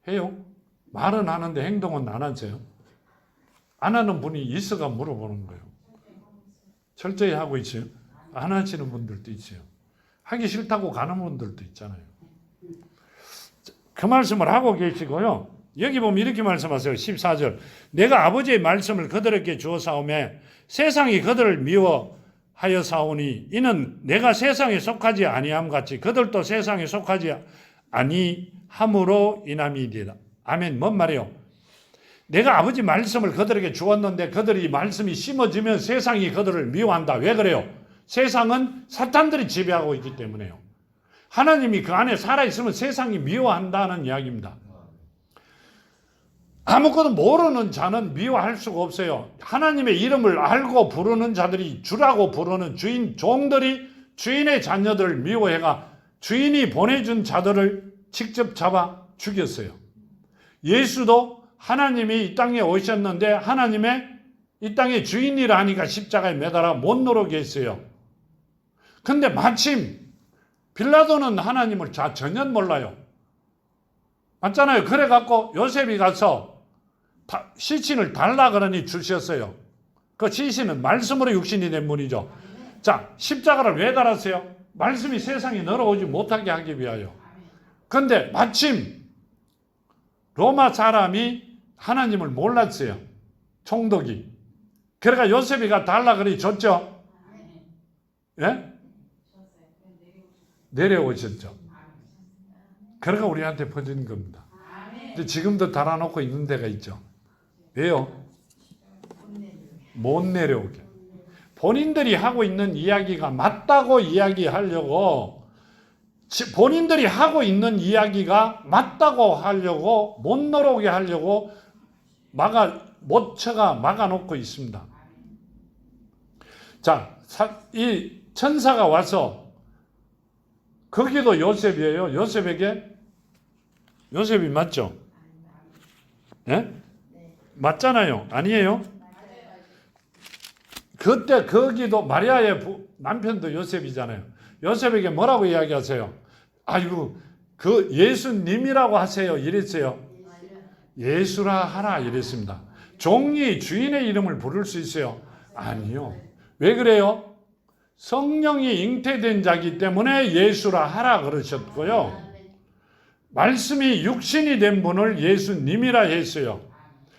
A: 해요? 말은 하는데 행동은 안 하세요? 안 하는 분이 있어가 물어보는 거예요. 철저히 하고 있어요? 안 하시는 분들도 있어요. 하기 싫다고 가는 분들도 있잖아요. 그 말씀을 하고 계시고요. 여기 보면 이렇게 말씀하세요. 14절. 내가 아버지의 말씀을 그들에게 주어 사오매 세상이 그들을 미워하여 사오니 이는 내가 세상에 속하지 아니함 같이 그들도 세상에 속하지 아니함으로 인함이니이다. 아멘. 뭔 말이에요? 내가 아버지 말씀을 그들에게 주었는데 그들이 말씀이 심어지면 세상이 그들을 미워한다. 왜 그래요? 세상은 사탄들이 지배하고 있기 때문에요. 하나님이 그 안에 살아있으면 세상이 미워한다는 이야기입니다. 아무것도 모르는 자는 미워할 수가 없어요. 하나님의 이름을 알고 부르는 자들이 주라고 부르는 종들이 주인의 자녀들을 미워해가 주인이 보내준 자들을 직접 잡아 죽였어요. 예수도 하나님이 이 땅에 오셨는데 하나님의 이 땅의 주인이라 하니까 십자가에 매달아 못 누르게 했어요. 근데 마침 빌라도는 하나님을 전혀 몰라요. 맞잖아요. 그래갖고 요셉이 가서 시신을 달라 그러니 주셨어요. 그 시신은 말씀으로 육신이 된 분이죠. 자, 십자가를 왜 달았어요? 말씀이 세상에 넘어오지 못하게 하기 위하여. 근데 마침 로마 사람이 하나님을 몰랐어요. 총독이. 그러니까 요셉이가 달라 그러니 줬죠. 예? 내려오셨죠. 그러니까 우리한테 퍼진 겁니다. 근데 지금도 달아놓고 있는 데가 있죠. 왜요? 못 내려오게. 본인들이 하고 있는 이야기가 맞다고 이야기하려고, 본인들이 하고 있는 이야기가 맞다고 하려고, 못 내려오게 하려고 모처가 막아놓고 있습니다. 자, 이 천사가 와서, 거기도 요셉이에요. 요셉이 맞죠? 예? 맞잖아요. 아니에요? 그때 거기도 마리아의 남편도 요셉이잖아요. 요셉에게 뭐라고 이야기하세요? 아이고, 그 예수님이라고 하세요. 이랬어요. 예수라 하라 이랬습니다. 종이 주인의 이름을 부를 수 있어요? 아니요. 왜 그래요? 성령이 잉태된 자기 때문에 예수라 하라 그러셨고요. 말씀이 육신이 된 분을 예수님이라 했어요.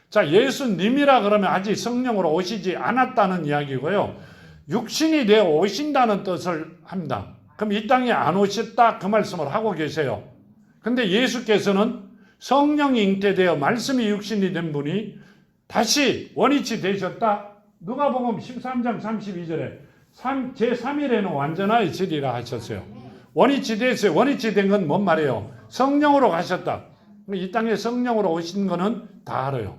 A: 자, 예수님이라 그러면 아직 성령으로 오시지 않았다는 이야기고요. 육신이 되어 오신다는 뜻을 합니다. 그럼 이 땅에 안 오셨다 그 말씀을 하고 계세요. 근데 예수께서는 성령이 잉태되어 말씀이 육신이 된 분이 다시 원위치 되셨다. 누가복음 13장 32절에 제3일에는 완전하여 지리라 하셨어요. 원위치 됐어요. 원위치 된 건 뭔 말이에요? 성령으로 가셨다. 이 땅에 성령으로 오신 거는 다 알아요.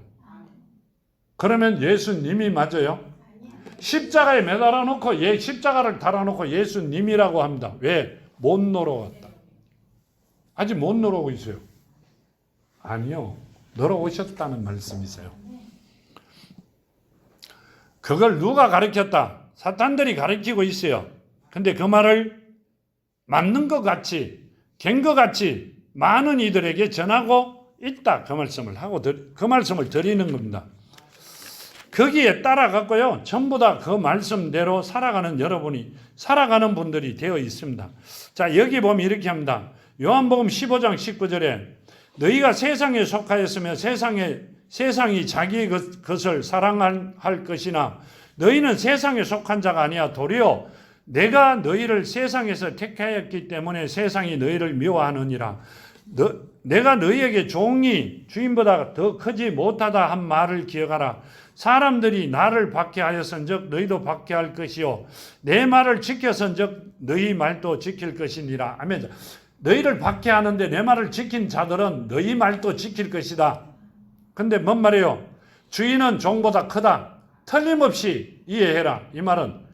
A: 그러면 예수님이 맞아요? 십자가에 매달아 놓고 십자가를 달아놓고 예수님이라고 합니다. 왜? 못 놀아왔다. 아직 못 놀아오고 있어요. 아니요. 놀아오셨다는 말씀이세요. 그걸 누가 가르쳤다? 사탄들이 가르치고 있어요. 근데 그 말을 맞는 것 같이, 된 것 같이 많은 이들에게 전하고 있다. 그 말씀을 하고, 그 말씀을 드리는 겁니다. 거기에 따라갔고요. 전부 다 그 말씀대로 살아가는 여러분이, 살아가는 분들이 되어 있습니다. 자, 여기 보면 이렇게 합니다. 요한복음 15장 19절에 너희가 세상에 속하였으며 세상이 자기의 것을 사랑할 것이나 너희는 세상에 속한 자가 아니야. 도리어 내가 너희를 세상에서 택하였기 때문에 세상이 너희를 미워하느니라. 내가 너희에게 종이 주인보다 더 크지 못하다 한 말을 기억하라. 사람들이 나를 박해하였은즉 너희도 박해할 것이요 내 말을 지켰은즉 너희 말도 지킬 것이니라. 아멘. 너희를 박해하는데 내 말을 지킨 자들은 너희 말도 지킬 것이다. 근데 뭔 말이에요? 주인은 종보다 크다. 틀림없이 이해해라. 이 말은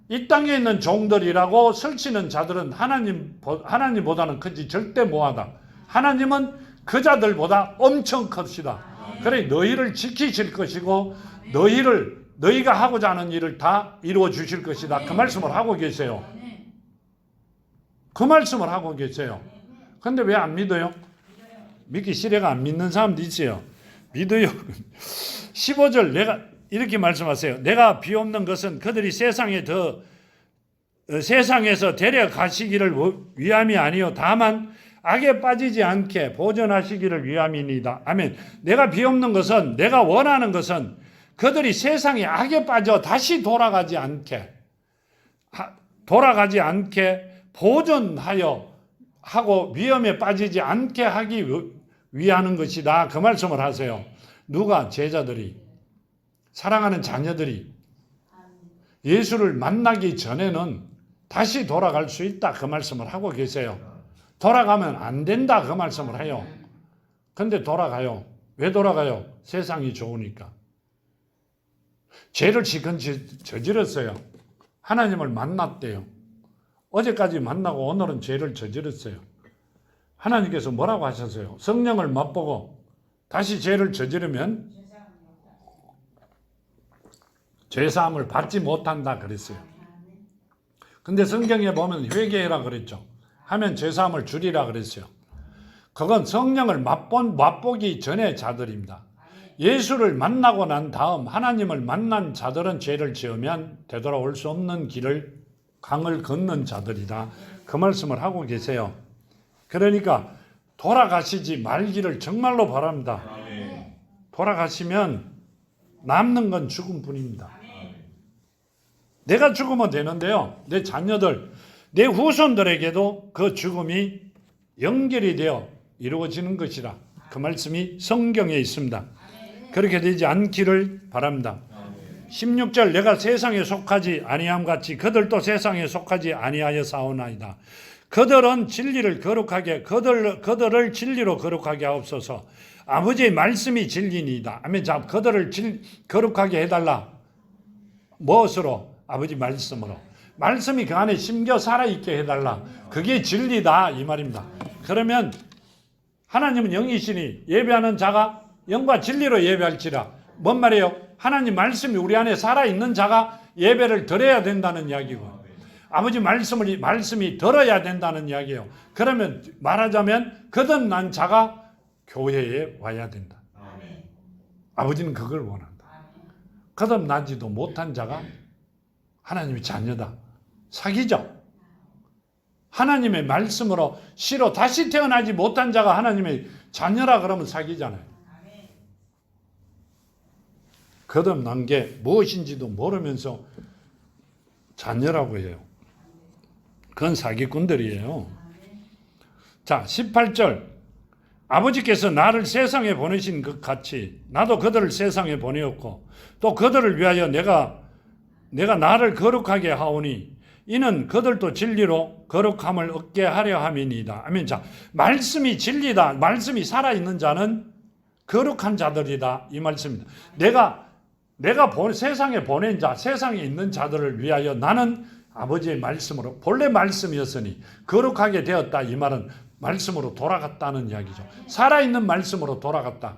A: 이 땅에 있는 종들이라고 설치는 자들은 하나님보다는 크지 절대 못하다. 하나님은 그 자들보다 엄청 큽시다. 그래 너희를 지키실 것이고 너희가 하고자 하는 일을 다 이루어 주실 것이다. 그 말씀을 하고 계세요. 그 말씀을 하고 계세요. 근데 왜 안 믿어요? 믿기 싫어가 안 믿는 사람도 있어요. 믿어요. 15절 내가 이렇게 말씀하세요. 내가 비옵는 것은 그들이 세상에서 데려가시기를 위함이 아니요 다만 악에 빠지지 않게 보존하시기를 위함이니이다. 아멘. 내가 비옵는 것은, 내가 원하는 것은 그들이 세상에 악에 빠져 다시 돌아가지 않게 보존하여 하고 위험에 빠지지 않게 하기 위하는 것이다. 그 말씀을 하세요. 누가? 제자들이, 사랑하는 자녀들이 예수를 만나기 전에는 다시 돌아갈 수 있다. 그 말씀을 하고 계세요. 돌아가면 안 된다. 그 말씀을 해요. 근데 돌아가요. 왜 돌아가요? 세상이 좋으니까. 죄를 지금 저질렀어요. 하나님을 만났대요. 어제까지 만나고 오늘은 죄를 저질렀어요. 하나님께서 뭐라고 하셨어요? 성령을 맛보고 다시 죄를 저지르면 죄사함을 받지 못한다 그랬어요. 근데 성경에 보면 회개해라 그랬죠. 하면 죄사함을 주리라 그랬어요. 그건 성령을 맛보기 전의 자들입니다. 예수를 만나고 난 다음 하나님을 만난 자들은 죄를 지으면 되돌아올 수 없는 강을 걷는 자들이다. 그 말씀을 하고 계세요. 그러니까 돌아가시지 말기를 정말로 바랍니다. 돌아가시면 남는 건 죽음뿐입니다. 내가 죽으면 되는데요. 내 자녀들, 내 후손들에게도 그 죽음이 연결이 되어 이루어지는 것이라. 그 말씀이 성경에 있습니다. 그렇게 되지 않기를 바랍니다. 16절 내가 세상에 속하지 아니함 같이 그들도 세상에 속하지 아니하여 싸우나이다. 그들은 진리를 거룩하게 그들을 진리로 거룩하게 하옵소서. 아버지의 말씀이 진리니이다. 아멘. 자, 그들을 거룩하게 해달라. 무엇으로? 아버지 말씀으로. 말씀이 그 안에 심겨 살아있게 해달라. 그게 진리다 이 말입니다. 그러면 하나님은 영이시니 예배하는 자가 영과 진리로 예배할지라. 뭔 말이에요? 하나님 말씀이 우리 안에 살아있는 자가 예배를 드려야 된다는 이야기고, 아버지 말씀이 들어야 된다는 이야기예요. 그러면 말하자면 거듭난 자가 교회에 와야 된다. 아버지는 그걸 원한다. 거듭나지도 못한 자가 하나님의 자녀다. 사기죠. 하나님의 말씀으로 씨로 다시 태어나지 못한 자가 하나님의 자녀라 그러면 사기잖아요. 거듭난 게 무엇인지도 모르면서 자녀라고 해요. 그건 사기꾼들이에요. 자, 18절. 아버지께서 나를 세상에 보내신 것 같이 나도 그들을 세상에 보내었고 또 그들을 위하여 내가 나를 거룩하게 하오니 이는 그들도 진리로 거룩함을 얻게 하려 함이니이다. 아멘. 자, 말씀이 진리다. 말씀이 살아있는 자는 거룩한 자들이다. 이 말씀입니다. 내가 세상에 보낸 자, 세상에 있는 자들을 위하여 나는 아버지의 말씀으로, 본래 말씀이었으니 거룩하게 되었다. 이 말은 말씀으로 돌아갔다는 이야기죠. 살아있는 말씀으로 돌아갔다.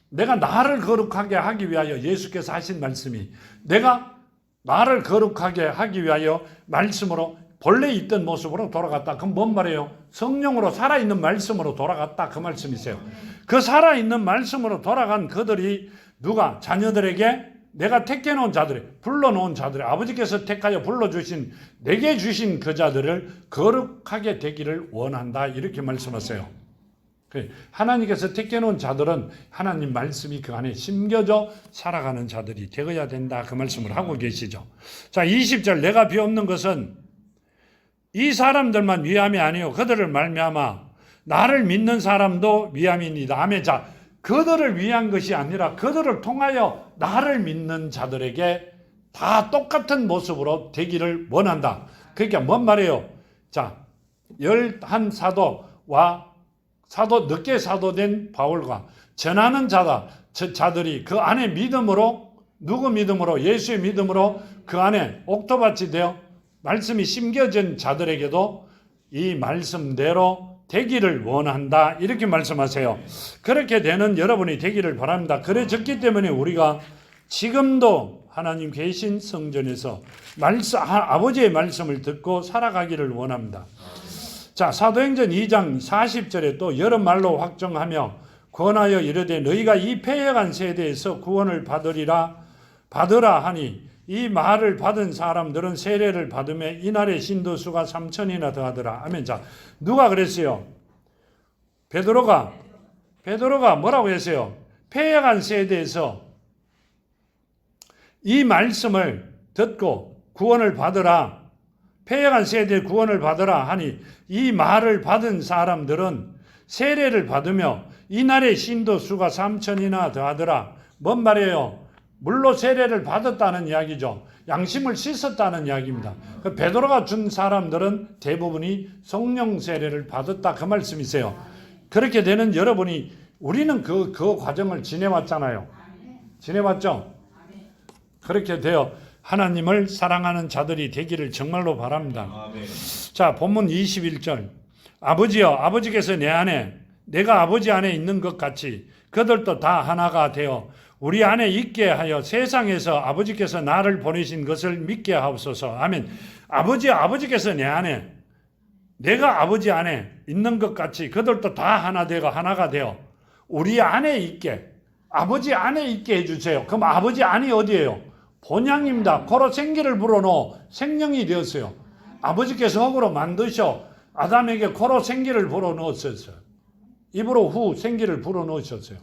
A: 내가 나를 거룩하게 하기 위하여 예수께서 하신 말씀이 내가 나를 거룩하게 하기 위하여 말씀으로 본래 있던 모습으로 돌아갔다. 그럼 뭔 말이에요? 성령으로 살아있는 말씀으로 돌아갔다. 그 말씀이세요. 그 살아있는 말씀으로 돌아간 그들이 누가? 자녀들에게 내가 택해놓은 자들이, 불러놓은 자들이, 아버지께서 택하여 불러주신, 내게 주신 그 자들을 거룩하게 되기를 원한다. 이렇게 말씀하세요. 하나님께서 택해놓은 자들은 하나님 말씀이 그 안에 심겨져 살아가는 자들이 되어야 된다. 그 말씀을 하고 계시죠. 자, 20절 내가 비옵는 것은 이 사람들만 위함이 아니요 그들을 말미암아 나를 믿는 사람도 위함이니이다. 아멘. 자, 그들을 위한 것이 아니라 그들을 통하여 나를 믿는 자들에게 다 똑같은 모습으로 되기를 원한다. 그러니까 뭔 말이에요? 자, 11사도와 늦게 사도된 바울과 전하는 자들이 그 안에 믿음으로, 누구 믿음으로? 예수의 믿음으로 그 안에 옥토밭이 되어 말씀이 심겨진 자들에게도 이 말씀대로 되기를 원한다. 이렇게 말씀하세요. 그렇게 되는 여러분이 되기를 바랍니다. 그래졌기 때문에 우리가 지금도 하나님 계신 성전에서 아버지의 말씀을 듣고 살아가기를 원합니다. 자, 사도행전 2장 40절에 또 여러 말로 확정하며 권하여 이르되 너희가 이 패역한 세대에서 구원을 받으라 하니 이 말을 받은 사람들은 세례를 받으며 이날의 신도수가 3,000이나 더하더라. 아멘. 자, 누가 그랬어요? 베드로가 뭐라고 했어요? 패역한 세대에서 이 말씀을 듣고 구원을 받으라. 패역한 세대에 구원을 받으라 하니 이 말을 받은 사람들은 세례를 받으며 이날의 신도수가 3,000이나 더하더라. 뭔 말이에요? 물로 세례를 받았다는 이야기죠. 양심을 씻었다는 이야기입니다. 베드로가 준 사람들은 대부분이 성령 세례를 받았다. 그 말씀이세요. 그렇게 되는 여러분이, 우리는 그 과정을 지내왔잖아요. 지내왔죠? 그렇게 되어 하나님을 사랑하는 자들이 되기를 정말로 바랍니다. 자, 본문 21절. 아버지여, 아버지께서 내가 아버지 안에 있는 것 같이 그들도 다 하나가 되어 우리 안에 있게 하여 세상에서 아버지께서 나를 보내신 것을 믿게 하옵소서. 아멘. 아버지께서 내 안에, 내가 아버지 안에 있는 것 같이 그들도 다 하나가 되어 우리 안에 있게, 아버지 안에 있게 해주세요. 그럼 아버지 안이 어디예요? 본향입니다. 고로 생기를 불어넣어 생명이 되었어요. 아버지께서 흙으로 만드셔 아담에게 고로 생기를 불어넣었어요. 입으로 후 생기를 불어넣으셨어요.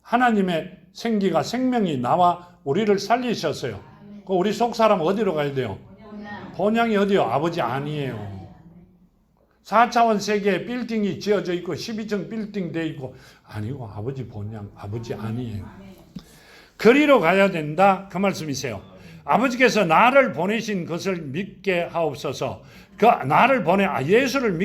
A: 하나님의 생기가, 생명이 나와 우리를 살리셨어요. 우리 속 사람 어디로 가야 돼요? 본향이 어디요? 아버지 안이에요. 4차원 세계에 빌딩이 지어져 있고 12층 빌딩 돼 있고 아니고 아버지 본향 아버지 아니에요. 그리로 가야 된다 그 말씀이세요. 아버지께서 나를 보내신 것을 믿게 하옵소서. 나를 예수를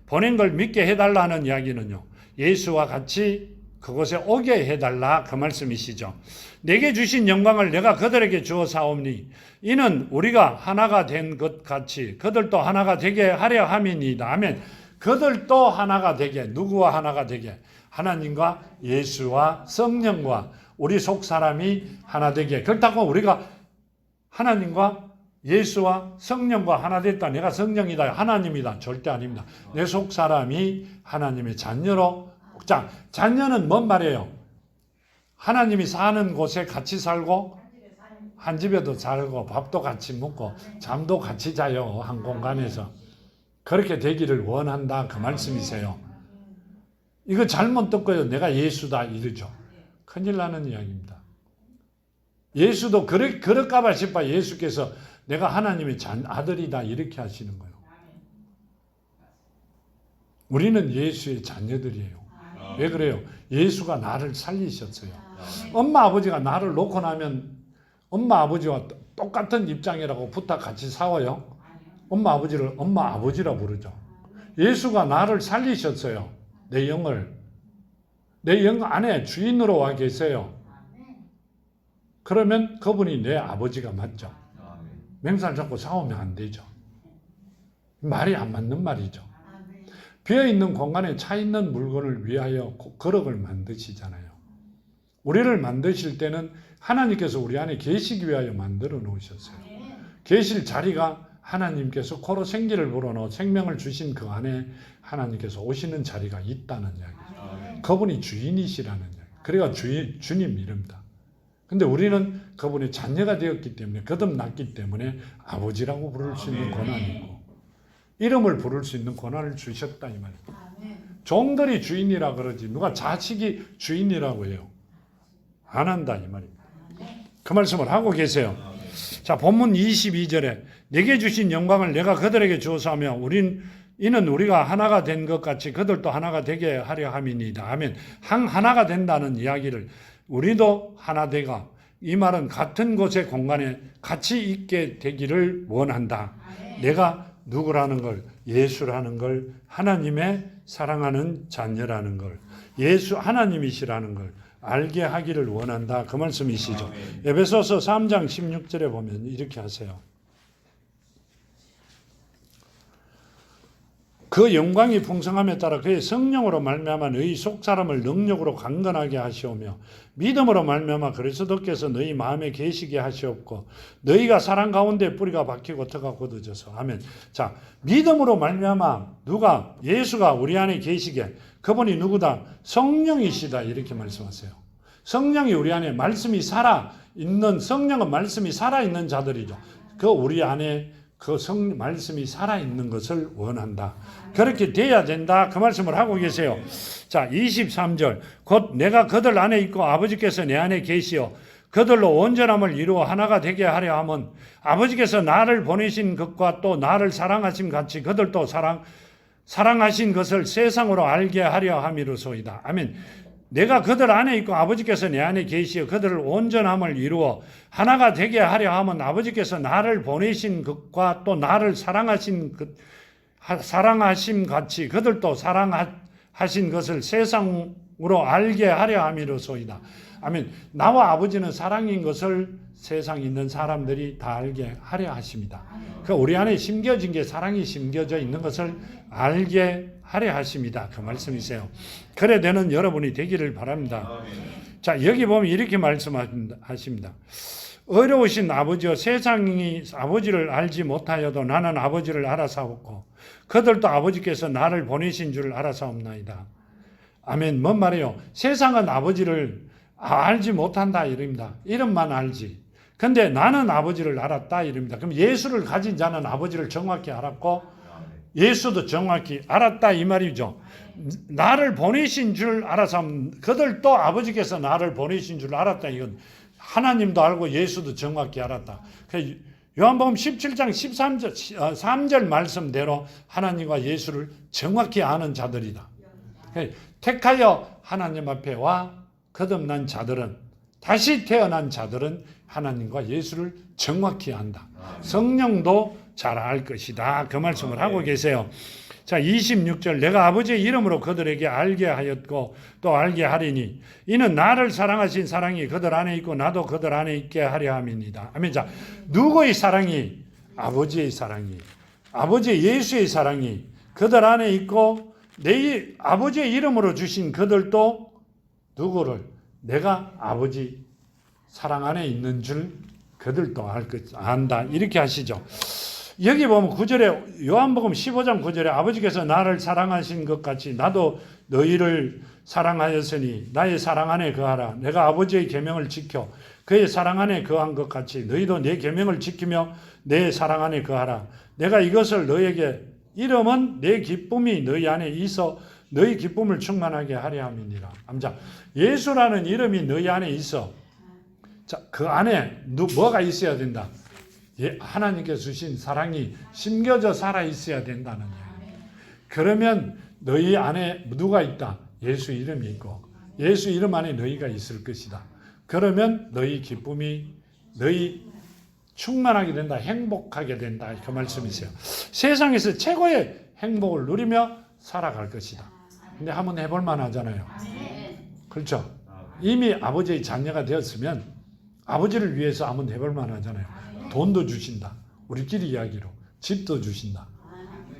A: 보낸 걸 믿게 해달라는 이야기는요. 예수와 같이 그곳에 오게 해달라 그 말씀이시죠. 내게 주신 영광을 내가 그들에게 주어 사옵니 이는 우리가 하나가 된 것 같이 그들도 하나가 되게 하려 함이니이다. 아멘. 그들도 하나가 되게 누구와 하나가 되게 하나님과 예수와 성령과 우리 속 사람이 하나 되게 그렇다고 우리가 하나님과 예수와 성령과 하나 됐다. 내가 성령이다. 하나님이다. 절대 아닙니다. 내 속 사람이 하나님의 자녀로 자, 자녀는 뭔 말이에요? 하나님이 사는 곳에 같이 살고 한 집에도 살고 밥도 같이 먹고 잠도 같이 자요. 한 공간에서. 그렇게 되기를 원한다. 그 말씀이세요. 이거 잘못 듣고요. 내가 예수다 이러죠. 큰일 나는 이야기입니다. 예수도 그럴까봐 싶어 예수께서 내가 하나님의 아들이다 이렇게 하시는 거예요. 우리는 예수의 자녀들이에요. 왜 그래요? 예수가 나를 살리셨어요. 엄마 아버지가 나를 놓고 나면 엄마 아버지와 똑같은 입장이라고 부탁 같이 싸워요? 엄마 아버지를 엄마 아버지라 부르죠. 예수가 나를 살리셨어요. 내 영을. 내 영 안에 주인으로 와 계세요. 그러면 그분이 내 아버지가 맞죠. 맹살 잡고 싸우면 안 되죠. 말이 안 맞는 말이죠. 비어있는 공간에 차 있는 물건을 위하여 거럭을 만드시잖아요. 우리를 만드실 때는 하나님께서 우리 안에 계시기 위하여 만들어 놓으셨어요. 계실 자리가 하나님께서 코로 생기를 불어넣어 생명을 주신 그 안에 하나님께서 오시는 자리가 있다는 이야기죠. 그분이 주인이시라는 이야기. 그래가 주님 이름이다. 근데 우리는 그분의 자녀가 되었기 때문에 거듭났기 때문에 아버지라고 부를 수 있는 권한이 있고 이름을 부를 수 있는 권한을 주셨다 이 말입니다. 종들이 주인이라 그러지 누가 자식이 주인이라고 해요. 안 한다 이 말입니다. 그 말씀을 하고 계세요. 자, 본문 22절에 내게 주신 영광을 내가 그들에게 주어서 하며 이는 우리가 하나가 된 것 같이 그들도 하나가 되게 하려 함이니이다. 아멘. 하나가 된다는 이야기를 우리도 하나 되가 이 말은 같은 곳의 공간에 같이 있게 되기를 원한다. 내가 누구라는 걸 예수라는 걸 하나님의 사랑하는 자녀라는 걸 예수 하나님이시라는 걸 알게 하기를 원한다. 그 말씀이시죠. 에베소서 3장 16절에 보면 이렇게 하세요. 그 영광이 풍성함에 따라 그의 성령으로 말미암아 너희 속 사람을 능력으로 강건하게 하시오며 믿음으로 말미암아 그리스도께서 너희 마음에 계시게 하시옵고 너희가 사랑 가운데 뿌리가 박히고 터가 굳어져서 아멘. 자, 믿음으로 말미암아 누가 예수가 우리 안에 계시게 그분이 누구다? 성령이시다 이렇게 말씀하세요. 성령이 우리 안에 말씀이 살아 있는 성령은 말씀이 살아 있는 자들이죠. 그 우리 안에 그 말씀이 살아있는 것을 원한다. 그렇게 돼야 된다. 그 말씀을 하고 계세요. 자, 23절. 곧 내가 그들 안에 있고 아버지께서 내 안에 계시어 그들로 온전함을 이루어 하나가 되게 하려 함은 아버지께서 나를 보내신 것과 또 나를 사랑하신 같이 그들도 사랑하신 것을 세상으로 알게 하려 함이로소이다. 아멘. 내가 그들 안에 있고 아버지께서 내 안에 계시어 그들을 온전함을 이루어 하나가 되게 하려 함은 아버지께서 나를 보내신 것과 또 나를 사랑하심 같이 그들도 사랑하신 것을 세상으로 알게 하려 함이로소이다. 아멘. 나와 아버지는 사랑인 것을 세상에 있는 사람들이 다 알게 하려 하십니다. 그 우리 안에 심겨진 게 사랑이 심겨져 있는 것을 알게 하려 하십니다. 그 말씀이세요. 그래 되는 여러분이 되기를 바랍니다. 자, 여기 보면 이렇게 말씀하십니다. 어려우신 아버지여 세상이 아버지를 알지 못하여도 나는 아버지를 알아사옵고 그들도 아버지께서 나를 보내신 줄 알아사옵나이다. 아멘. 뭔 말이에요? 세상은 아버지를 알지 못한다 이럽니다. 이름만 알지. 근데 나는 아버지를 알았다 이럽니다. 그럼 예수를 가진 자는 아버지를 정확히 알았고 예수도 정확히 알았다 이 말이죠. 나를 보내신 줄 알아서 그들도 아버지께서 나를 보내신 줄 알았다. 이건 하나님도 알고 예수도 정확히 알았다. 요한복음 17장 13절 3절 말씀대로 하나님과 예수를 정확히 아는 자들이다. 택하여 하나님 앞에 와 거듭난 자들은, 다시 태어난 자들은 하나님과 예수를 정확히 안다. 성령도 잘 알 것이다. 그 말씀을 하고 계세요. 자, 26절 내가 아버지의 이름으로 그들에게 알게 하였고 또 알게 하리니 이는 나를 사랑하신 사랑이 그들 안에 있고 나도 그들 안에 있게 하려 함입니다. 아멘. 자, 누구의 사랑이? 아버지의 사랑이, 아버지 예수의 사랑이 그들 안에 있고 내 아버지의 이름으로 주신 그들도 누구를? 내가 아버지 사랑 안에 있는 줄 그들도 안다. 이렇게 하시죠. 여기 보면 9절에 요한복음 15장 9절에 아버지께서 나를 사랑하신 것 같이 나도 너희를 사랑하였으니 나의 사랑 안에 거하라. 내가 아버지의 계명을 지켜 그의 사랑 안에 거한 것 같이 너희도 내 계명을 지키며 내 사랑 안에 거하라. 내가 이것을 너에게 이름은 내 기쁨이 너희 안에 있어 너희 기쁨을 충만하게 하려 함이니라. 자, 예수라는 이름이 너희 안에 있어. 자, 그 안에 뭐가 있어야 된다? 하나님께서 주신 사랑이 심겨져 살아 있어야 된다는 얘기예요. 그러면 너희 안에 누가 있다? 예수 이름이 있고 예수 이름 안에 너희가 있을 것이다. 그러면 너희 기쁨이 너희 충만하게 된다. 행복하게 된다. 그 말씀이세요. 세상에서 최고의 행복을 누리며 살아갈 것이다. 근데 한번 해볼 만하잖아요. 그렇죠? 이미 아버지의 자녀가 되었으면 아버지를 위해서 한번 해볼 만하잖아요. 돈도 주신다. 우리끼리 이야기로. 집도 주신다.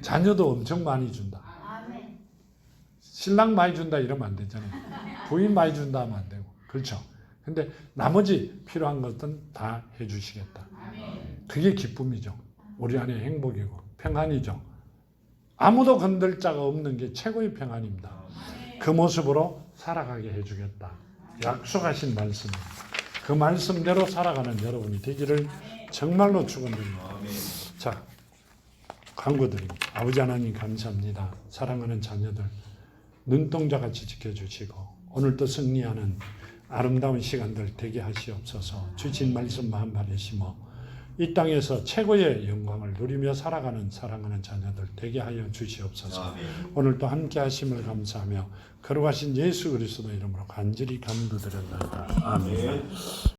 A: 자녀도 엄청 많이 준다. 신랑 많이 준다 이러면 안 되잖아요. 부인 많이 준다 하면 안 되고. 그렇죠? 근데 나머지 필요한 것은 다 해주시겠다. 그게 기쁨이죠. 우리 안에 행복이고 평안이죠. 아무도 건들 자가 없는 게 최고의 평안입니다. 그 모습으로 살아가게 해주겠다. 약속하신 말씀입니다. 그 말씀대로 살아가는 여러분이 되기를 정말로 축원드립니다. 자, 간구드립니다. 아버지 하나님 감사합니다. 사랑하는 자녀들 눈동자같이 지켜주시고 오늘도 승리하는 아름다운 시간들 되게 하시옵소서. 주신 말씀 마음 받으시며 이 땅에서 최고의 영광을 누리며 살아가는 사랑하는 자녀들 되게 하여 주시옵소서. 오늘도 함께 하심을 감사하며 거룩하신 예수 그리스도 이름으로 간절히 감도드렸나이다. 아멘.